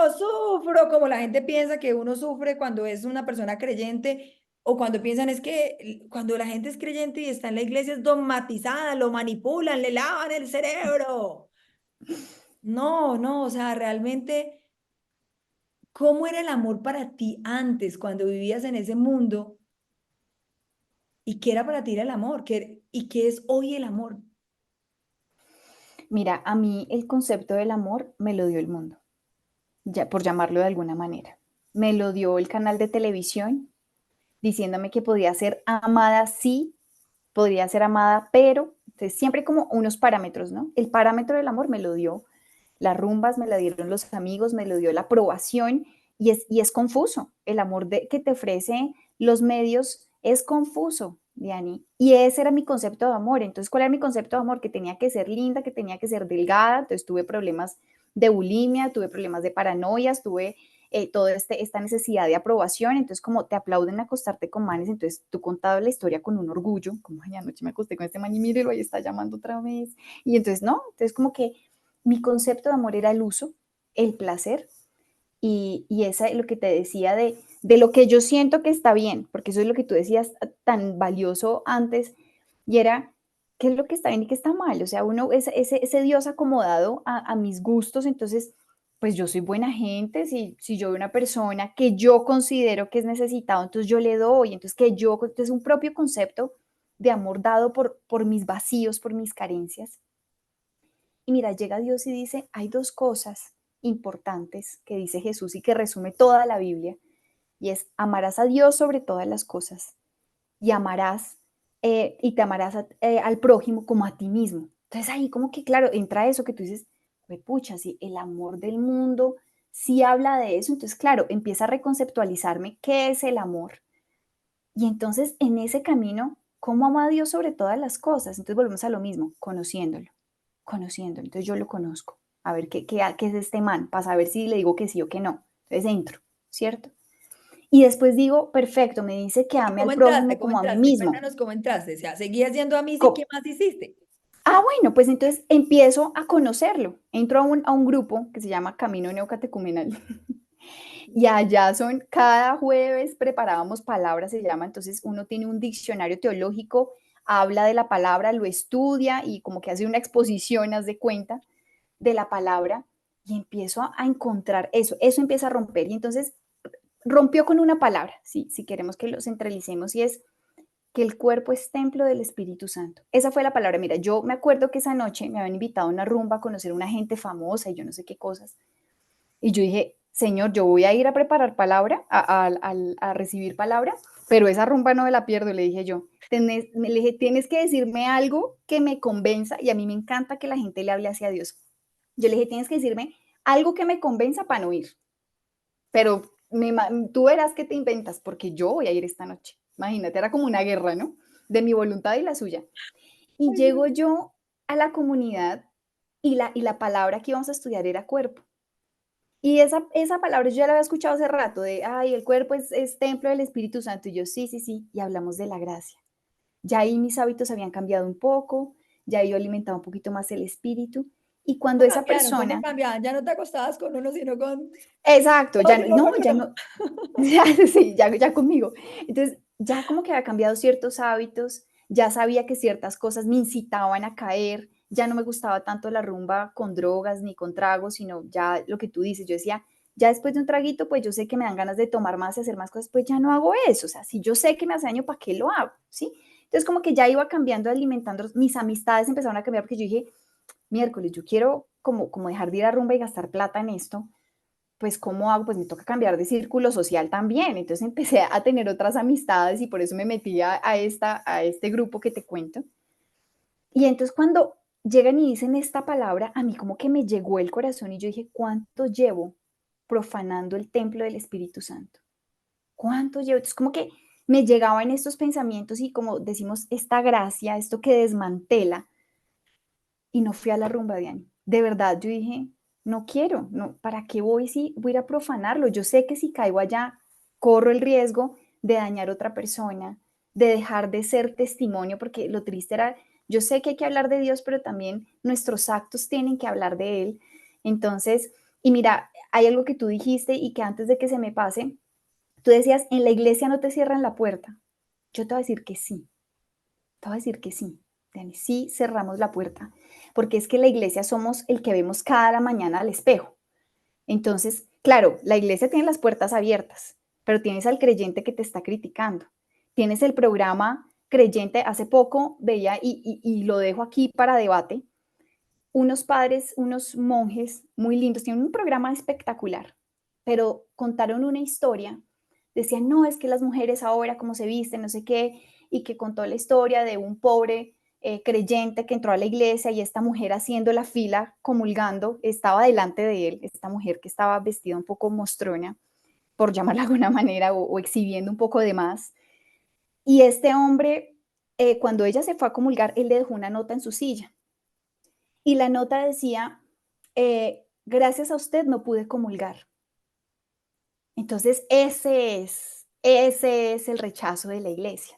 como la gente piensa que uno sufre cuando es una persona creyente o cuando piensan es que cuando la gente es creyente y está en la iglesia es dogmatizada, lo manipulan, le lavan el cerebro. No, no, o sea, realmente, ¿cómo era el amor para ti antes, cuando vivías en ese mundo? ¿Y qué era para ti el amor? ¿Y qué es hoy el amor? Mira, a mí el concepto del amor me lo dio el mundo, ya, por llamarlo de alguna manera. Me lo dio el canal de televisión diciéndome que podía ser amada, sí, podría ser amada, pero entonces, siempre como unos parámetros, ¿no? El parámetro del amor me lo dio las rumbas, me la dieron los amigos, me lo dio la aprobación y es confuso. El amor que te ofrece los medios es confuso, Diani. Y ese era mi concepto de amor. Entonces, ¿cuál era mi concepto de amor? Que tenía que ser linda, que tenía que ser delgada. Entonces, tuve problemas de bulimia, tuve problemas de paranoias, tuve toda esta necesidad de aprobación. Entonces, como te aplauden acostarte con manes, entonces tú contabas la historia con un orgullo, como, ay, anoche me acosté con este man y mírelo, ahí está llamando otra vez. Y entonces, no, entonces como que mi concepto de amor era el uso, el placer y esa es lo que te decía de lo que yo siento que está bien, porque eso es lo que tú decías tan valioso antes y era qué es lo que está bien y qué está mal. O sea, uno, ese Dios acomodado a mis gustos, entonces, pues yo soy buena gente, si yo veo una persona que yo considero que es necesitado, entonces yo le doy, entonces que yo, entonces un propio concepto de amor dado por mis vacíos, por mis carencias. Y mira, llega Dios y dice, hay dos cosas importantes que dice Jesús y que resume toda la Biblia, y es amarás a Dios sobre todas las cosas y amarás y te amarás al prójimo como a ti mismo. Entonces ahí como que, claro, entra eso que tú dices, pues pucha, si el amor del mundo sí habla de eso, entonces claro, empieza a reconceptualizarme qué es el amor. Y entonces en ese camino, ¿cómo amo a Dios sobre todas las cosas? Entonces volvemos a lo mismo, conociéndolo, conociéndolo. Entonces yo lo conozco, a ver qué es este man, para saber si le digo que sí o que no. Entonces entro, ¿cierto? Y después digo, perfecto, me dice que ¿Y ame cómo al entraste? prójimo ¿Cómo como a mí entraste? mismo. Cuéntanos cómo entraste. O sea, ¿seguías yendo a misa y qué más hiciste? Bueno, pues entonces empiezo a conocerlo. Entro a un grupo que se llama Camino Neocatecumenal. Y allá son, cada jueves preparábamos palabras, se llama, entonces uno tiene un diccionario teológico, habla de la palabra, lo estudia y como que hace una exposición, haz de cuenta, de la palabra y empiezo a encontrar eso empieza a romper y entonces rompió con una palabra, ¿sí? Si queremos que los centralicemos y es que el cuerpo es templo del Espíritu Santo. Esa fue la palabra. Mira, yo me acuerdo que esa noche me habían invitado a una rumba a conocer a una gente famosa y yo no sé qué cosas. Y yo dije, Señor, yo voy a ir a preparar palabra, a recibir palabra, pero esa rumba no me la pierdo, le dije yo. Le dije, tienes que decirme algo que me convenza y a mí me encanta que la gente le hable hacia Dios. Yo le dije, tienes que decirme algo que me convenza para no ir, pero tú verás qué te inventas porque yo voy a ir esta noche. Imagínate, era como una guerra, ¿no? De mi voluntad y la suya. Y Ay, Dios llego mío. yo a la comunidad y la palabra que íbamos a estudiar era cuerpo. Y esa palabra yo ya la había escuchado hace rato, de, ay, el cuerpo es templo del Espíritu Santo. Y yo, sí, sí, sí, y hablamos de la gracia. Ya ahí mis hábitos habían cambiado un poco, ya yo alimentaba un poquito más el espíritu. Y cuando ¿Cómo esa cambiaron? ¿Cómo persona, cambiaban? Ya no te acostabas con uno, sino con exacto, ya no, otro no, ya número. no, ya, sí, ya conmigo. Entonces, ya como que había cambiado ciertos hábitos, ya sabía que ciertas cosas me incitaban a caer, ya no me gustaba tanto la rumba con drogas ni con tragos, sino ya lo que tú dices, yo decía, ya después de un traguito, pues yo sé que me dan ganas de tomar más y hacer más cosas, pues ya no hago eso, o sea, si yo sé que me hace daño, ¿para qué lo hago? ¿Sí? Entonces como que ya iba cambiando, alimentando, mis amistades empezaron a cambiar porque yo dije, miércoles, yo quiero como dejar de ir a rumba y gastar plata en esto, pues ¿cómo hago? Pues me toca cambiar de círculo social también. Entonces empecé a tener otras amistades y por eso me metí a este grupo que te cuento. Y entonces cuando llegan y dicen esta palabra, a mí como que me llegó el corazón y yo dije, ¿cuánto llevo profanando el templo del Espíritu Santo? ¿Cuánto llevo? Entonces como que me llegaban estos pensamientos y como decimos, esta gracia, esto que desmantela, y no fui a la rumba, Diane. De verdad, yo dije, no quiero, no, ¿para qué voy si voy a ir a profanarlo? Yo sé que si caigo allá, corro el riesgo de dañar a otra persona, de dejar de ser testimonio, porque lo triste era, yo sé que hay que hablar de Dios, pero también nuestros actos tienen que hablar de Él. Entonces, y mira, hay algo que tú dijiste y que antes de que se me pase, tú decías, en la iglesia no te cierran la puerta. Yo te voy a decir que sí, te voy a decir que sí, Dani, sí cerramos la puerta, porque es que la iglesia somos el que vemos cada mañana al espejo. Entonces, claro, la iglesia tiene las puertas abiertas, pero tienes al creyente que te está criticando. Tienes el programa creyente, hace poco veía, y lo dejo aquí para debate, unos padres, unos monjes muy lindos, tienen un programa espectacular, pero contaron una historia, decían, no, es que las mujeres ahora como se visten, no sé qué, y que contó la historia de un pobre creyente que entró a la iglesia y esta mujer haciendo la fila, comulgando, estaba delante de él, esta mujer que estaba vestida un poco mostrona, por llamarla de alguna manera, o exhibiendo un poco de más, y este hombre, cuando ella se fue a comulgar, él le dejó una nota en su silla, y la nota decía, gracias a usted no pude comulgar. Entonces, ese es el rechazo de la iglesia.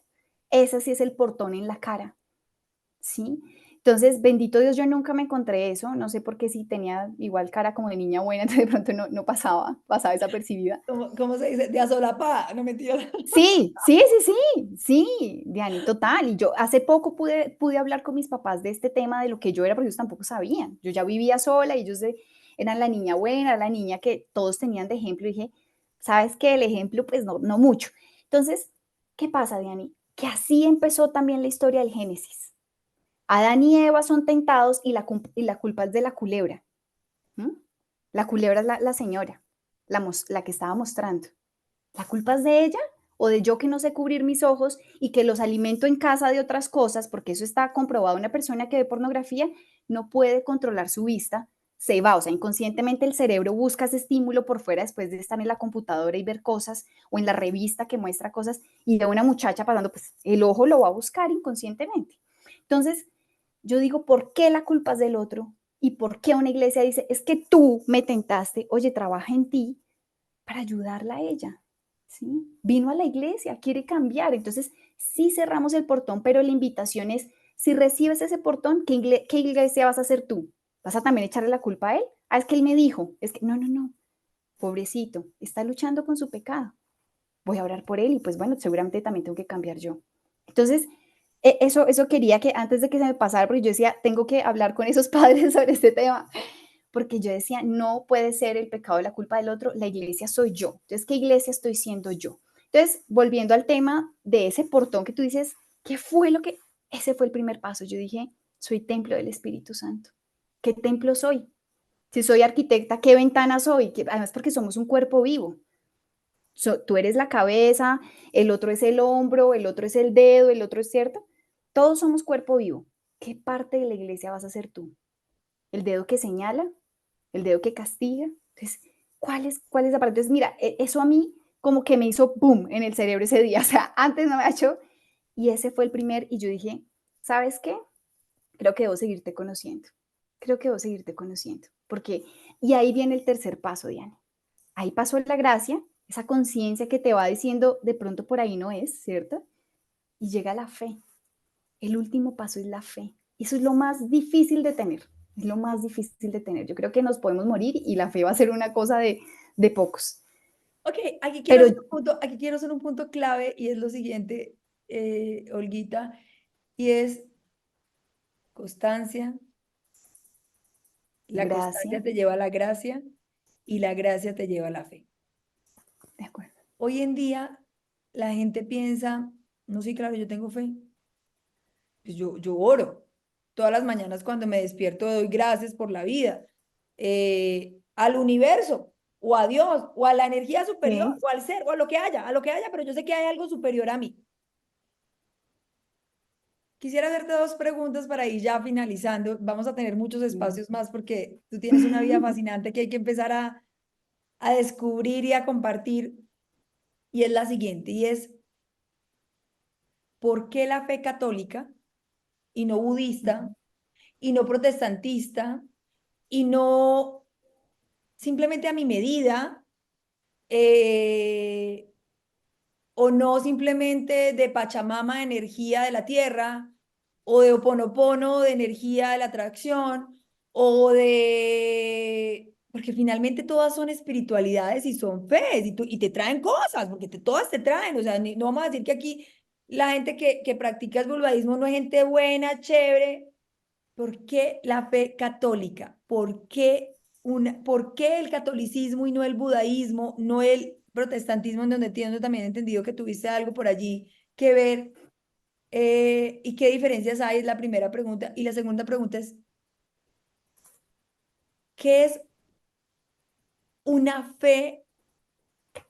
Ese sí es el portón en la cara, ¿sí? Entonces, bendito Dios, yo nunca me encontré eso. No sé por qué si tenía igual cara como de niña buena, entonces de pronto no pasaba desapercibida. ¿Cómo se dice? De asolapada, no mentira. Sí, sí, sí, sí, sí, Diani, total. Y yo hace poco pude hablar con mis papás de este tema, de lo que yo era, porque ellos tampoco sabían. Yo ya vivía sola y eran la niña buena, la niña que todos tenían de ejemplo. Y dije, ¿sabes qué? El ejemplo, pues no mucho. Entonces, ¿qué pasa, Diani? Que así empezó también la historia del Génesis. Adán y Eva son tentados y la culpa es de la culebra. ¿Mm? La culebra es la señora, la que estaba mostrando. ¿La culpa es de ella o de yo que no sé cubrir mis ojos y que los alimento en casa de otras cosas? Porque eso está comprobado. Una persona que ve pornografía no puede controlar su vista, se va, o sea, inconscientemente el cerebro busca ese estímulo por fuera después de estar en la computadora y ver cosas o en la revista que muestra cosas y ve a una muchacha pasando, pues el ojo lo va a buscar inconscientemente. Entonces, yo digo, ¿por qué la culpa es del otro? ¿Y por qué una iglesia dice, es que tú me tentaste, oye, trabaja en ti para ayudarla a ella? ¿Sí? Vino a la iglesia, quiere cambiar. Entonces, sí cerramos el portón, pero la invitación es, si recibes ese portón, ¿qué iglesia vas a hacer tú? ¿Vas a también echarle la culpa a él? Ah, es que él me dijo, es que no, pobrecito, está luchando con su pecado. Voy a orar por él y pues bueno, seguramente también tengo que cambiar yo. Entonces, eso quería que antes de que se me pasara, porque yo decía, tengo que hablar con esos padres sobre este tema, porque yo decía, no puede ser el pecado de la culpa del otro, la iglesia soy yo. Entonces, ¿qué iglesia estoy siendo yo? Entonces, volviendo al tema de ese portón que tú dices, ¿qué fue lo que? Ese fue el primer paso. Yo dije, soy templo del Espíritu Santo. ¿Qué templo soy? Si soy arquitecta, ¿qué ventana soy? Además, porque somos un cuerpo vivo. Tú eres la cabeza, el otro es el hombro, el otro es el dedo, el otro es cierto. Todos somos cuerpo vivo. ¿Qué parte de la iglesia vas a ser tú? ¿El dedo que señala? ¿El dedo que castiga? Entonces, ¿cuál es la parte? Entonces, mira, eso a mí como que me hizo boom en el cerebro ese día. O sea, antes no me ha hecho. Y ese fue el primer, y yo dije, ¿sabes qué? Creo que debo seguirte conociendo. Creo que debo seguirte conociendo. Porque, y ahí viene el tercer paso, Diana. Ahí pasó la gracia, esa conciencia que te va diciendo, de pronto por ahí no es, ¿cierto? Y llega la fe. El último paso es la fe. Eso es lo más difícil de tener. Es lo más difícil de tener. Yo creo que nos podemos morir y la fe va a ser una cosa de pocos. Ok, aquí quiero Pero hacer un punto, aquí quiero hacer un punto clave y es lo siguiente, Olguita, y es constancia. La constancia gracias, te lleva a la gracia y la gracia te lleva a la fe. de acuerdo. Hoy en día la gente piensa, no, sí, claro, yo tengo fe. Pues yo oro. Todas las mañanas cuando me despierto doy gracias por la vida. Al universo, o a Dios, o a la energía superior, Sí. o al ser, o a lo que haya, pero yo sé que hay algo superior a mí. Quisiera hacerte dos preguntas para ir ya finalizando. Vamos a tener muchos espacios más porque tú tienes una vida fascinante que hay que empezar a descubrir y a compartir. Y es la siguiente, y es, ¿por qué la fe católica y no budista y no protestantista y no simplemente a mi medida eh, o no simplemente de Pachamama, energía de la tierra, o de Oponopono, de energía de la atracción, o de... Porque finalmente todas son espiritualidades y son fes y te traen cosas, porque todas te traen, o sea, no vamos a decir que aquí la gente que practica el budismo no es gente buena, chévere. ¿Por qué la fe católica? ¿Por qué el catolicismo y no el budaísmo, no el protestantismo, en donde entiendo también he entendido que tuviste algo por allí que ver? ¿Y qué diferencias hay? Es la primera pregunta. Y la segunda pregunta es, ¿qué es una fe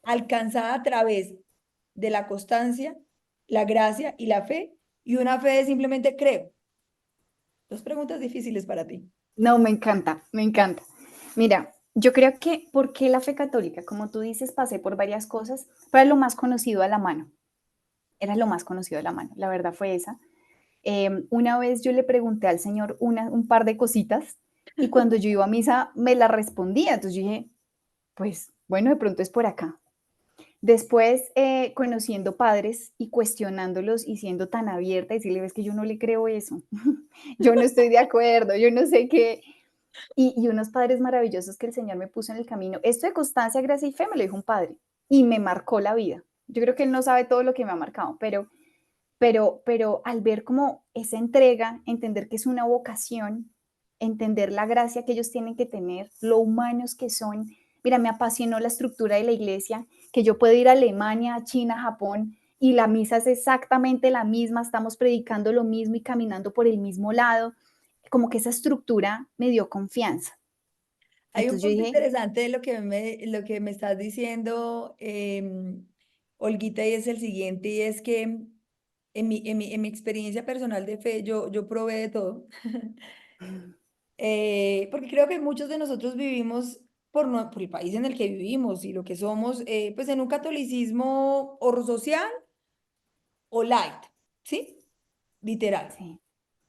alcanzada a través de la constancia, la gracia y la fe? Y una fe de simplemente creo. Dos preguntas difíciles para ti. No, me encanta, me encanta. Mira, yo creo que, ¿por qué la fe católica? Como tú dices, pasé por varias cosas, pero era lo más conocido a la mano. Era lo más conocido a la mano. La verdad fue esa. Una vez yo le pregunté al Señor un par de cositas y cuando yo iba a misa me la respondía. Entonces yo dije, pues bueno, de pronto es por acá. Después, conociendo padres y cuestionándolos y siendo tan abierta, y decirle, ves que yo no le creo eso, yo no estoy de acuerdo, yo no sé qué. Y unos padres maravillosos que el Señor me puso en el camino. Esto de constancia, gracia y fe me lo dijo un padre y me marcó la vida. Yo creo que él no sabe todo lo que me ha marcado, pero al ver como esa entrega, entender que es una vocación, entender la gracia que ellos tienen que tener, lo humanos que son. Mira, me apasionó la estructura de la iglesia, que yo puedo ir a Alemania, China, Japón, y la misa es exactamente la misma, estamos predicando lo mismo y caminando por el mismo lado, como que esa estructura me dio confianza. Hay un Entonces yo punto dije, interesante de lo que me estás diciendo, Olguita, y es el siguiente, y es que en mi experiencia personal de fe, yo probé de todo, porque creo que muchos de nosotros vivimos por el país en el que vivimos y lo que somos, pues en un catolicismo o social o light, ¿sí? Literal. sí,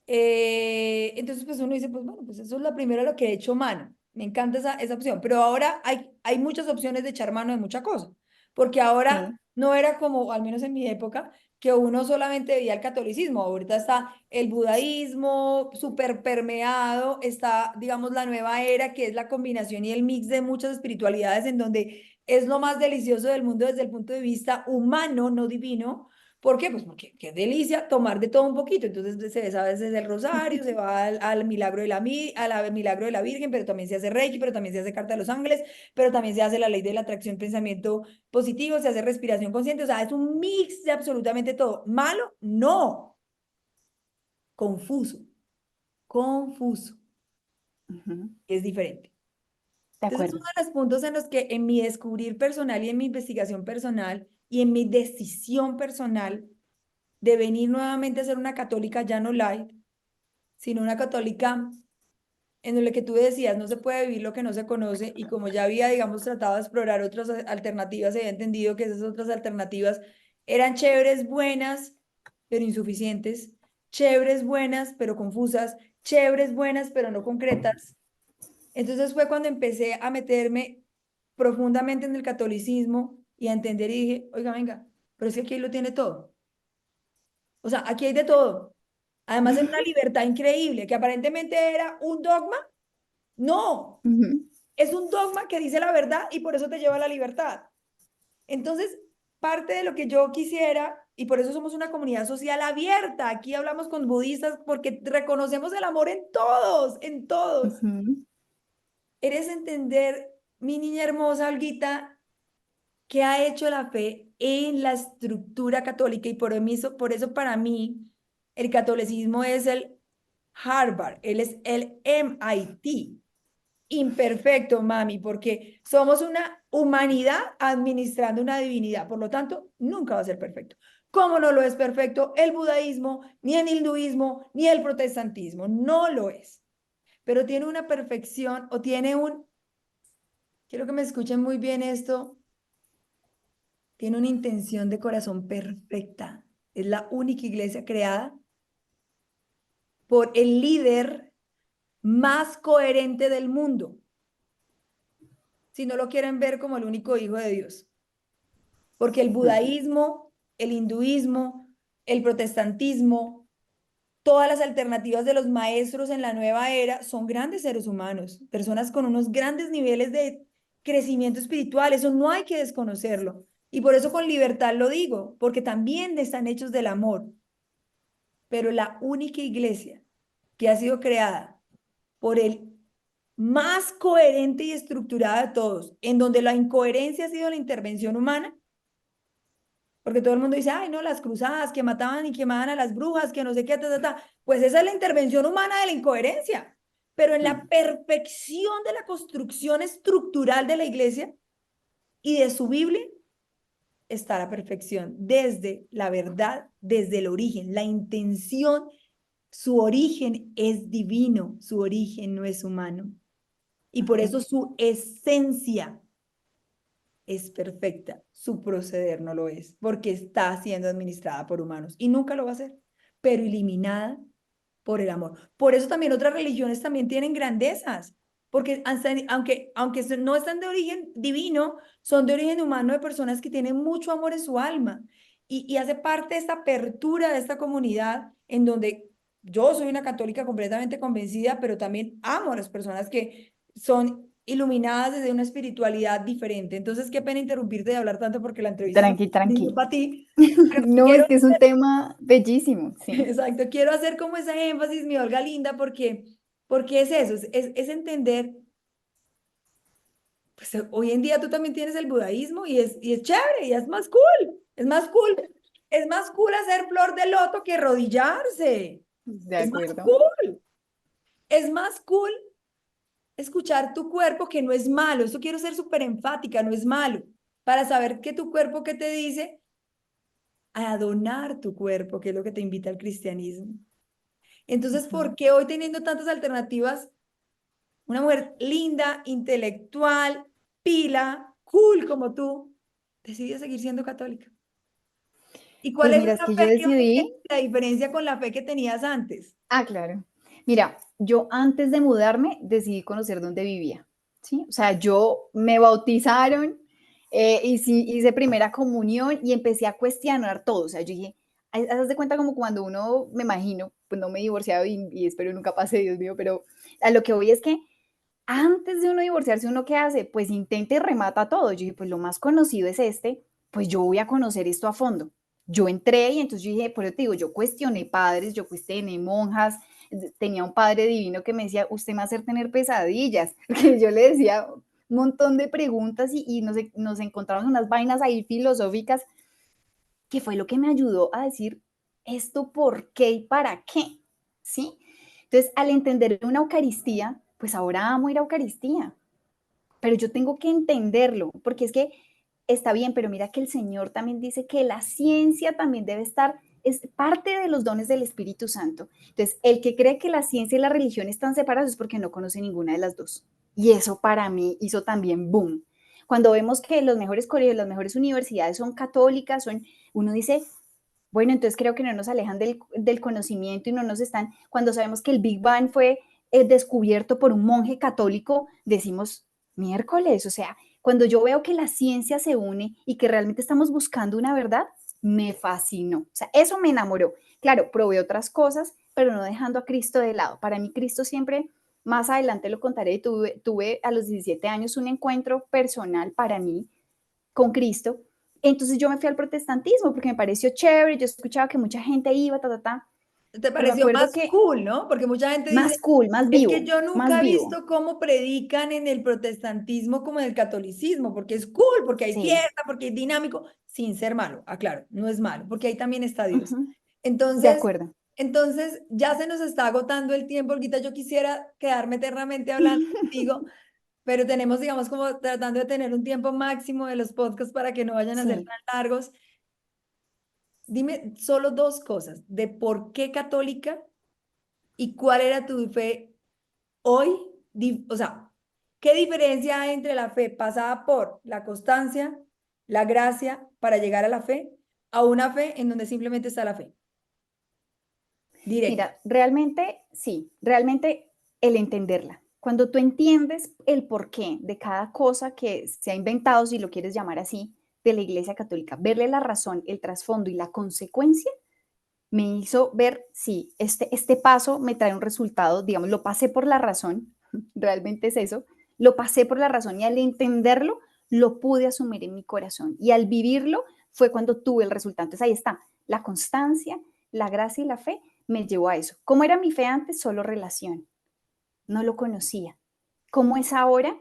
Entonces, pues uno dice, pues bueno, pues eso es lo primero a lo que he hecho mano. Me encanta esa opción, pero ahora hay muchas opciones de echar mano de mucha cosa, porque ahora sí, no era como, al menos en mi época, que uno solamente veía el catolicismo. Ahorita está el budaísmo súper permeado, está, digamos, la nueva era, que es la combinación y el mix de muchas espiritualidades, en donde es lo más delicioso del mundo desde el punto de vista humano, no divino. ¿Por qué? Pues porque qué delicia tomar de todo un poquito. Entonces se besa a veces el rosario, se va al milagro de la milagro de la Virgen, pero también se hace Reiki, pero también se hace Carta de los Ángeles, pero también se hace la ley de la atracción, pensamiento positivo, se hace respiración consciente. O sea, es un mix de absolutamente todo. ¿Malo? No. Confuso. Confuso. ujú, Es diferente. de Entonces, uno acuerdo, de los puntos en los que en mi descubrir personal y en mi investigación personal y en mi decisión personal de venir nuevamente a ser una católica ya no light, sino una católica en lo que tú decías, no se puede vivir lo que no se conoce, y como ya había, digamos, tratado de explorar otras alternativas, había entendido que esas otras alternativas eran chéveres, buenas, pero insuficientes, chéveres, buenas, pero confusas, chéveres, buenas, pero no concretas. Entonces fue cuando empecé a meterme profundamente en el catolicismo y a entender y dije, oiga, venga, pero es que aquí lo tiene todo. O sea, aquí hay de todo. Además, en una libertad increíble, que aparentemente era un dogma. No, Ujú, es un dogma que dice la verdad y por eso te lleva a la libertad. Entonces, parte de lo que yo quisiera, y por eso somos una comunidad social abierta, aquí hablamos con budistas porque reconocemos el amor en todos, en todos. ujú, Eres entender, mi niña hermosa, Olguita, qué ha hecho la fe en la estructura católica y por eso para mí el catolicismo es el Harvard, él es el MIT. Imperfecto, mami, porque somos una humanidad administrando una divinidad, por lo tanto, nunca va a ser perfecto. ¿Cómo no lo es perfecto el budaísmo, ni el hinduismo, ni el protestantismo? No lo es, pero tiene una perfección o tiene quiero que me escuchen muy bien esto, tiene una intención de corazón perfecta. Es la única iglesia creada por el líder más coherente del mundo, si no lo quieren ver como el único hijo de Dios. Porque el ujú. budaísmo, el hinduismo, el protestantismo, todas las alternativas de los maestros en la nueva era son grandes seres humanos, personas con unos grandes niveles de crecimiento espiritual, eso no hay que desconocerlo. Y por eso con libertad lo digo, porque también están hechos del amor, pero la única iglesia que ha sido creada por el más coherente y estructurada de todos, en donde la incoherencia ha sido la intervención humana, porque todo el mundo dice, ay, no, las cruzadas que mataban y quemaban a las brujas, que no sé qué, ta, ta, ta. Pues esa es la intervención humana de la incoherencia. Pero en la perfección de la construcción estructural de la iglesia y de su Biblia está la perfección, desde la verdad, desde el origen, la intención, su origen es divino, su origen no es humano. Y por Ujú. eso su esencia es perfecta, su proceder no lo es, porque está siendo administrada por humanos y nunca lo va a ser, pero eliminada por el amor. Por eso también otras religiones también tienen grandezas, porque aunque no están de origen divino, son de origen humano de personas que tienen mucho amor en su alma y hace parte de esta apertura de esta comunidad en donde yo soy una católica completamente convencida, pero también amo a las personas que son iluminadas desde una espiritualidad diferente. Entonces, qué pena interrumpirte de hablar tanto porque la entrevista Tranqui, tranqui. es para ti, pero No, quiero es que es un tema bellísimo, sí. exacto, quiero hacer como ese énfasis, mi Olga linda, porque es eso, es entender, pues hoy en día tú también tienes el budaísmo y es chévere, y es más cool, es más cool hacer flor de loto que arrodillarse, De es más acuerdo. cool, es más cool escuchar tu cuerpo que no es malo, eso quiero ser súper enfática, no es malo, para saber que tu cuerpo que te dice a donar tu cuerpo, que es lo que te invita al cristianismo. Entonces, ¿por Ujú. qué hoy teniendo tantas alternativas, una mujer linda, intelectual, pila, cool como tú, decidió seguir siendo católica? ¿Y cuál Pues es mira, es esa que fe yo que hoy tienes, decidí, la diferencia con la fe que tenías antes? claro. Mira, yo antes de mudarme decidí conocer dónde vivía, ¿sí? O sea, yo me bautizaron, hice primera comunión y empecé a cuestionar todo. O sea, yo dije, haz de cuenta como cuando uno, me imagino, pues no me he divorciado y espero nunca pase, Dios mío, pero a lo que voy es que antes de uno divorciarse, ¿uno qué hace? Pues intenta y remata todo. Yo dije, pues lo más conocido es este, pues yo voy a conocer esto a fondo. Yo entré y entonces yo dije, por eso te digo, yo cuestioné padres, yo cuestioné monjas, tenía un padre divino que me decía, usted me va a hacer tener pesadillas, porque yo le decía un montón de preguntas y nos encontramos unas vainas ahí filosóficas, que fue lo que me ayudó a decir esto por qué y para qué, ¿sí? Entonces, al entender una Eucaristía, pues ahora amo ir a Eucaristía, pero yo tengo que entenderlo, porque es que está bien, pero mira que el Señor también dice que la ciencia también debe estar, es parte de los dones del Espíritu Santo. Entonces, el que cree que la ciencia y la religión están separadas es porque no conoce ninguna de las dos. Y eso para mí hizo también boom. Cuando vemos que los mejores colegios, las mejores universidades son católicas, uno dice, bueno, entonces creo que no nos alejan del conocimiento y no nos están, cuando sabemos que el Big Bang fue descubierto por un monje católico, decimos, miércoles, o sea, cuando yo veo que la ciencia se une y que realmente estamos buscando una verdad, me fascinó, o sea, eso me enamoró. Claro, probé otras cosas, pero no dejando a Cristo de lado. Para mí Cristo siempre, más adelante lo contaré, tuve a los 17 años un encuentro personal para mí con Cristo. Entonces yo me fui al protestantismo porque me pareció chévere, yo escuchaba que mucha gente iba, ¿Te pero me pareció acuerdo más que cool, no? Porque mucha gente dice, más cool, más es que vivo, yo más nunca he vivo. visto cómo predican en el protestantismo como en el catolicismo, porque es cool, porque hay Sí, fiesta, porque es dinámico, sin ser malo, aclaro, no es malo, porque ahí también está Dios. uh-huh, de Entonces, acuerdo. entonces ya se nos está agotando el tiempo, Olguita, yo quisiera quedarme eternamente hablando contigo, pero tenemos, digamos, como tratando de tener un tiempo máximo de los podcasts para que no vayan a ser Sí, tan largos. Dime solo dos cosas, de por qué católica y cuál era tu fe hoy, o sea, ¿qué diferencia hay entre la fe pasada por la constancia, la gracia para llegar a la fe, a una fe en donde simplemente está la fe? Directo. mira, realmente, sí, realmente el entenderla. Cuando tú entiendes el porqué de cada cosa que se ha inventado, si lo quieres llamar así, de la Iglesia Católica, verle la razón, el trasfondo y la consecuencia, me hizo ver, sí, este paso me trae un resultado, digamos, lo pasé por la razón, realmente es eso, lo pasé por la razón y al entenderlo, lo pude asumir en mi corazón y al vivirlo fue cuando tuve el resultado. Entonces ahí está, la constancia, la gracia y la fe me llevó a eso. ¿Cómo era mi fe antes? Solo relación, no lo conocía. ¿Cómo es ahora?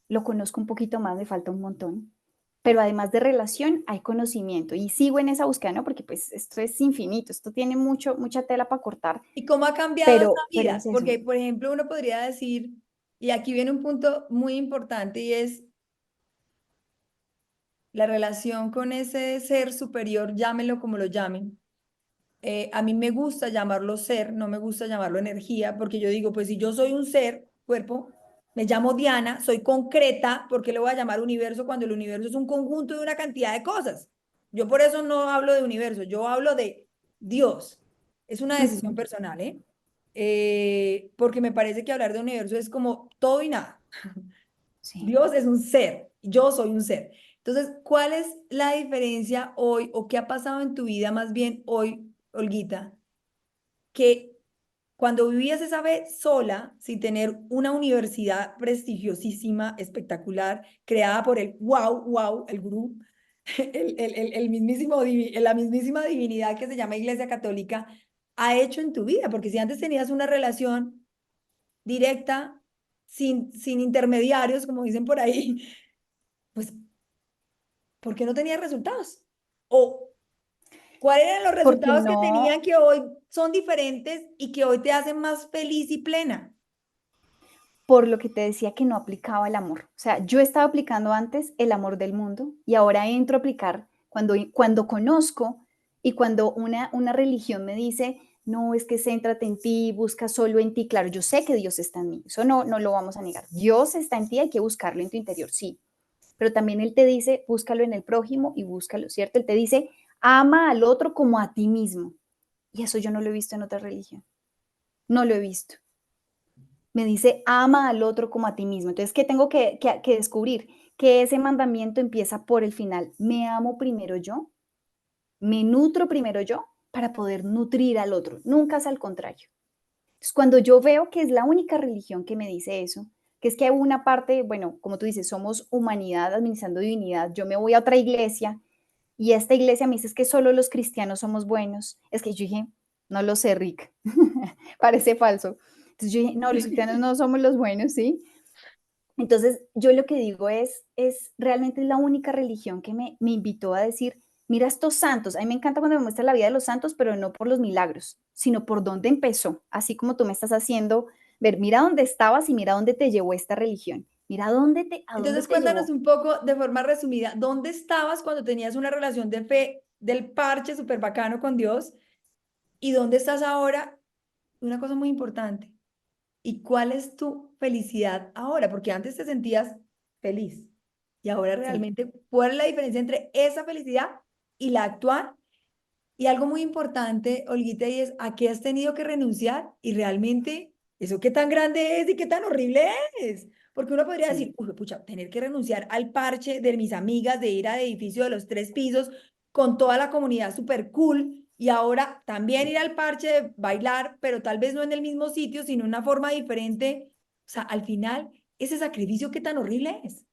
Lo conozco un poquito más, me falta un montón, pero además de relación hay conocimiento y sigo en esa búsqueda, ¿no? Porque pues esto es infinito, esto tiene mucha tela para cortar, ¿Y cómo ha cambiado esa pero vida? es eso. Porque, por ejemplo, uno podría decir, y aquí viene un punto muy importante y es la relación con ese ser superior, llámenlo como lo llamen. A mí me gusta llamarlo ser, no me gusta llamarlo energía, porque yo digo, pues si yo soy un ser, cuerpo, me llamo Diana, soy concreta, ¿por qué le voy a llamar universo cuando el universo es un conjunto de una cantidad de cosas? Yo por eso no hablo de universo, yo hablo de Dios. Es una decisión Ujú, personal, ¿eh? Porque me parece que hablar de universo es como todo y nada. sí. Dios es un ser, yo soy un ser. Entonces, ¿cuál es la diferencia hoy o qué ha pasado en tu vida más bien hoy, Olguita? Que cuando vivías esa vez sola, sin tener una universidad prestigiosísima, espectacular, creada por el wow, el gurú, el mismísimo, la mismísima divinidad que se llama Iglesia Católica, ha hecho en tu vida? Porque si antes tenías una relación directa, sin intermediarios, como dicen por ahí, pues, ¿por qué no tenías resultados? ¿O cuáles eran los Porque resultados que no, tenían que hoy son diferentes y que hoy te hacen más feliz y plena? por lo que te decía que no aplicaba el amor. O sea, yo estaba aplicando antes el amor del mundo y ahora entro a aplicar cuando conozco y cuando una religión me dice, no, es que céntrate en ti, busca solo en ti. Claro, yo sé que Dios está en mí, eso no lo vamos a negar. Dios está en ti, hay que buscarlo en tu interior, sí. Pero también Él te dice, búscalo en el prójimo y búscalo, ¿cierto? Él te dice, ama al otro como a ti mismo. Y eso yo no lo he visto en otra religión, no lo he visto. Me dice, ama al otro como a ti mismo. Entonces, ¿qué tengo que descubrir? Que ese mandamiento empieza por el final. Me amo primero yo, me nutro primero yo para poder nutrir al otro. Nunca es al contrario. Entonces, cuando yo veo que es la única religión que me dice eso, que es que hay una parte, bueno, como tú dices, somos humanidad administrando divinidad, yo me voy a otra iglesia y esta iglesia me dice es que solo los cristianos somos buenos. Es que yo dije, no lo sé, Rick, parece falso. Entonces yo dije, no, los cristianos no somos los buenos, ¿sí? Entonces yo lo que digo es realmente la única religión que me invitó a decir, mira estos santos, a mí me encanta cuando me muestra la vida de los santos, pero no por los milagros, sino por dónde empezó, así como tú me estás haciendo ver, mira dónde estabas y mira dónde te llevó esta religión, mira a dónde Entonces, te cuéntanos llevó. un poco de forma resumida, ¿dónde estabas cuando tenías una relación de fe del parche súper bacano con Dios? ¿Y dónde estás ahora? Una cosa muy importante. ¿Y cuál es tu felicidad ahora? Porque antes te sentías feliz y ahora Sí. realmente, ¿cuál es la diferencia entre esa felicidad y la actual? Y algo muy importante, Olguita, y es a qué has tenido que renunciar y realmente eso qué tan grande es y qué tan horrible es. Porque uno podría decir, Sí. uy, pucha, tener que renunciar al parche de mis amigas, de ir al edificio de los 3 pisos con toda la comunidad súper cool. y ahora también ir al parche de bailar, pero tal vez no en el mismo sitio, sino en una forma diferente. O sea, al final, ese sacrificio, ¿qué tan horrible es?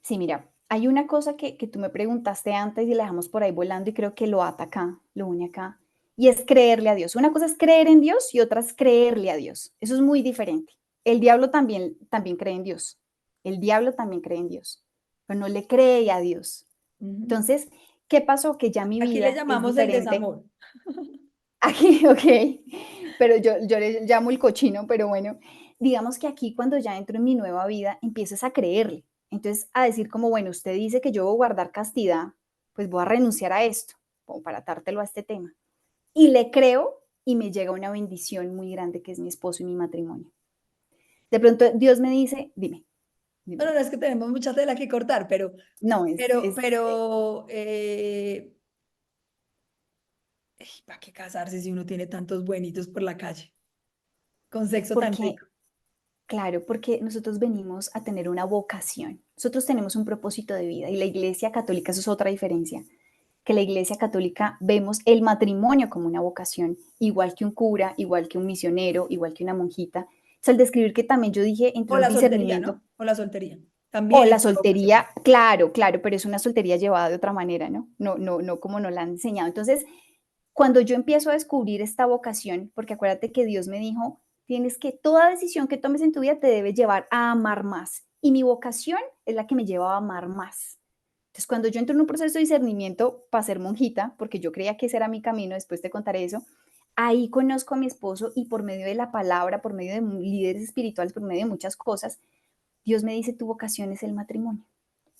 Sí, mira, hay una cosa que tú me preguntaste antes y la dejamos por ahí volando y creo que lo ata acá, lo une acá, y es creerle a Dios. Una cosa es creer en Dios y otra es creerle a Dios. Eso es muy diferente. El diablo también cree en Dios. El diablo también cree en Dios, pero no le cree a Dios. Ujú. Entonces, ¿qué pasó? Que ya mi Aquí le vida es llamamos el diferente. desamor. Aquí, ok, pero yo le llamo el cochino, pero bueno, digamos que aquí cuando ya entro en mi nueva vida, empiezas a creerle. Entonces, a decir como, bueno, usted dice que yo voy a guardar castidad, pues voy a renunciar a esto, como para atártelo a este tema. Y le creo y me llega una bendición muy grande que es mi esposo y mi matrimonio. De pronto Dios me dice, dime, dime. Bueno, no es que tenemos mucha tela que cortar, No, pero, pero, ¿para qué casarse si uno tiene tantos buenitos por la calle? Con sexo tan porque rico. claro, porque nosotros venimos a tener una vocación. Nosotros tenemos un propósito de vida y la Iglesia Católica, eso es otra diferencia, que la Iglesia Católica vemos el matrimonio como una vocación, igual que un cura, igual que un misionero, igual que una monjita. Es al describir que también yo dije, O entró el la soltería, discernimiento ¿no? O la soltería. o También es la una vocación. soltería, claro, claro, pero es una soltería llevada de otra manera, ¿no? No como nos la han enseñado. Entonces, cuando yo empiezo a descubrir esta vocación, porque acuérdate que Dios me dijo, tienes que, toda decisión que tomes en tu vida te debe llevar a amar más. Y mi vocación es la que me lleva a amar más. Entonces, cuando yo entro en un proceso de discernimiento para ser monjita, porque yo creía que ese era mi camino, después te contaré eso, ahí conozco a mi esposo y por medio de la palabra, por medio de líderes espirituales, por medio de muchas cosas, Dios me dice, tu vocación es el matrimonio.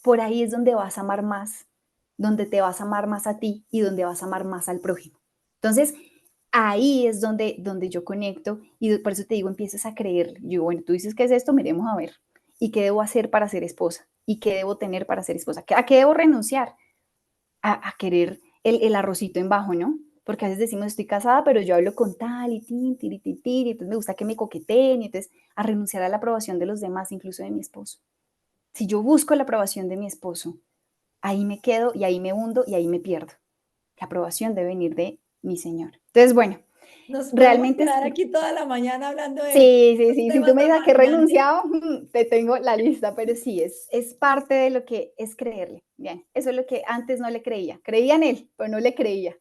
Por ahí es donde vas a amar más, donde te vas a amar más a ti y donde vas a amar más al prójimo. Entonces, ahí es donde yo conecto y por eso te digo, empiezas a creer. Yo, bueno, tú dices, ¿qué es esto? Miremos a ver. ¿Y qué debo hacer para ser esposa? ¿Y qué debo tener para ser esposa? ¿A qué debo renunciar? A querer el arrocito en bajo, ¿no? Porque a veces decimos, estoy casada, pero yo hablo con tal y tin, tiri, tiri, tiri, y entonces me gusta que me coqueteen, y entonces a renunciar a la aprobación de los demás, incluso de mi esposo. Si yo busco la aprobación de mi esposo, ahí me quedo y ahí me hundo y ahí me pierdo. La aprobación debe venir de mi Señor. Entonces, bueno, Nos podemos realmente quedar aquí toda la mañana hablando de sí, sí, estos sí. Si tú temas me tan dices a qué he fascinantes. renunciado, te tengo la lista, pero sí, es parte de lo que es creerle. Bien, eso es lo que antes no le creía. Creía en él, pero no le creía.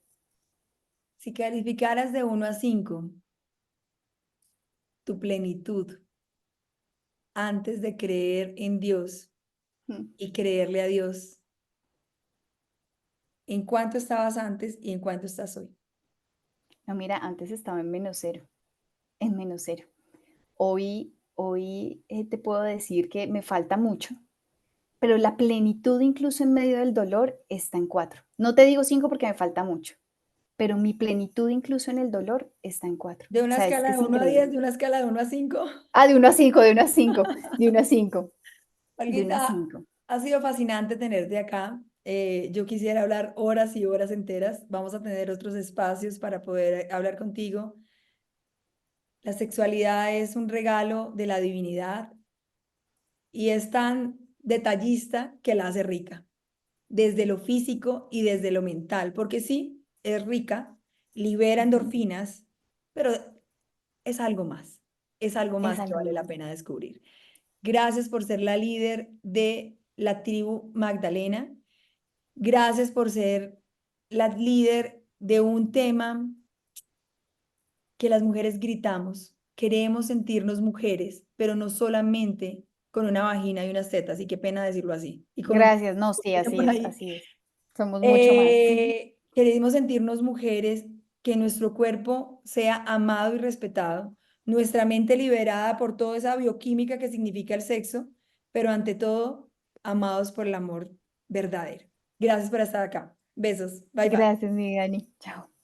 Si calificaras de 1 a 5 tu plenitud antes de creer en Dios Mm. y creerle a Dios, ¿en cuánto estabas antes y en cuánto estás hoy? No, mira, antes estaba en menos cero, en menos cero. Hoy te puedo decir que me falta mucho, pero la plenitud incluso en medio del dolor está en 4. No te digo 5 porque me falta mucho, pero mi plenitud incluso en el dolor está en 4. De O una sea, escala de es 1 a 10, increíble. de una escala de 1 a 5. Ah, de 1 a 5, de 1 a 5, de 1 a 5, de 1 a Olguita, 5. ha sido fascinante tenerte acá. Yo quisiera hablar horas y horas enteras. Vamos a tener otros espacios para poder hablar contigo. La sexualidad es un regalo de la divinidad y es tan detallista que la hace rica, desde lo físico y desde lo mental, porque sí, es rica, libera Ujú. endorfinas, pero es algo Es más que algo vale más. la pena descubrir. Gracias por ser la líder de la tribu Magdalena. Gracias por ser la líder de un tema que las mujeres gritamos. Queremos sentirnos mujeres, pero no solamente con una vagina y unas tetas, y qué pena decirlo así, y con un Gracias, no, sí, por así es, ahí. así es. Somos mucho más. Queremos sentirnos mujeres, que nuestro cuerpo sea amado y respetado, nuestra mente liberada por toda esa bioquímica que significa el sexo, pero ante todo, amados por el amor verdadero. Gracias por estar acá. Besos. Bye bye. Gracias, mi Dani. Chao.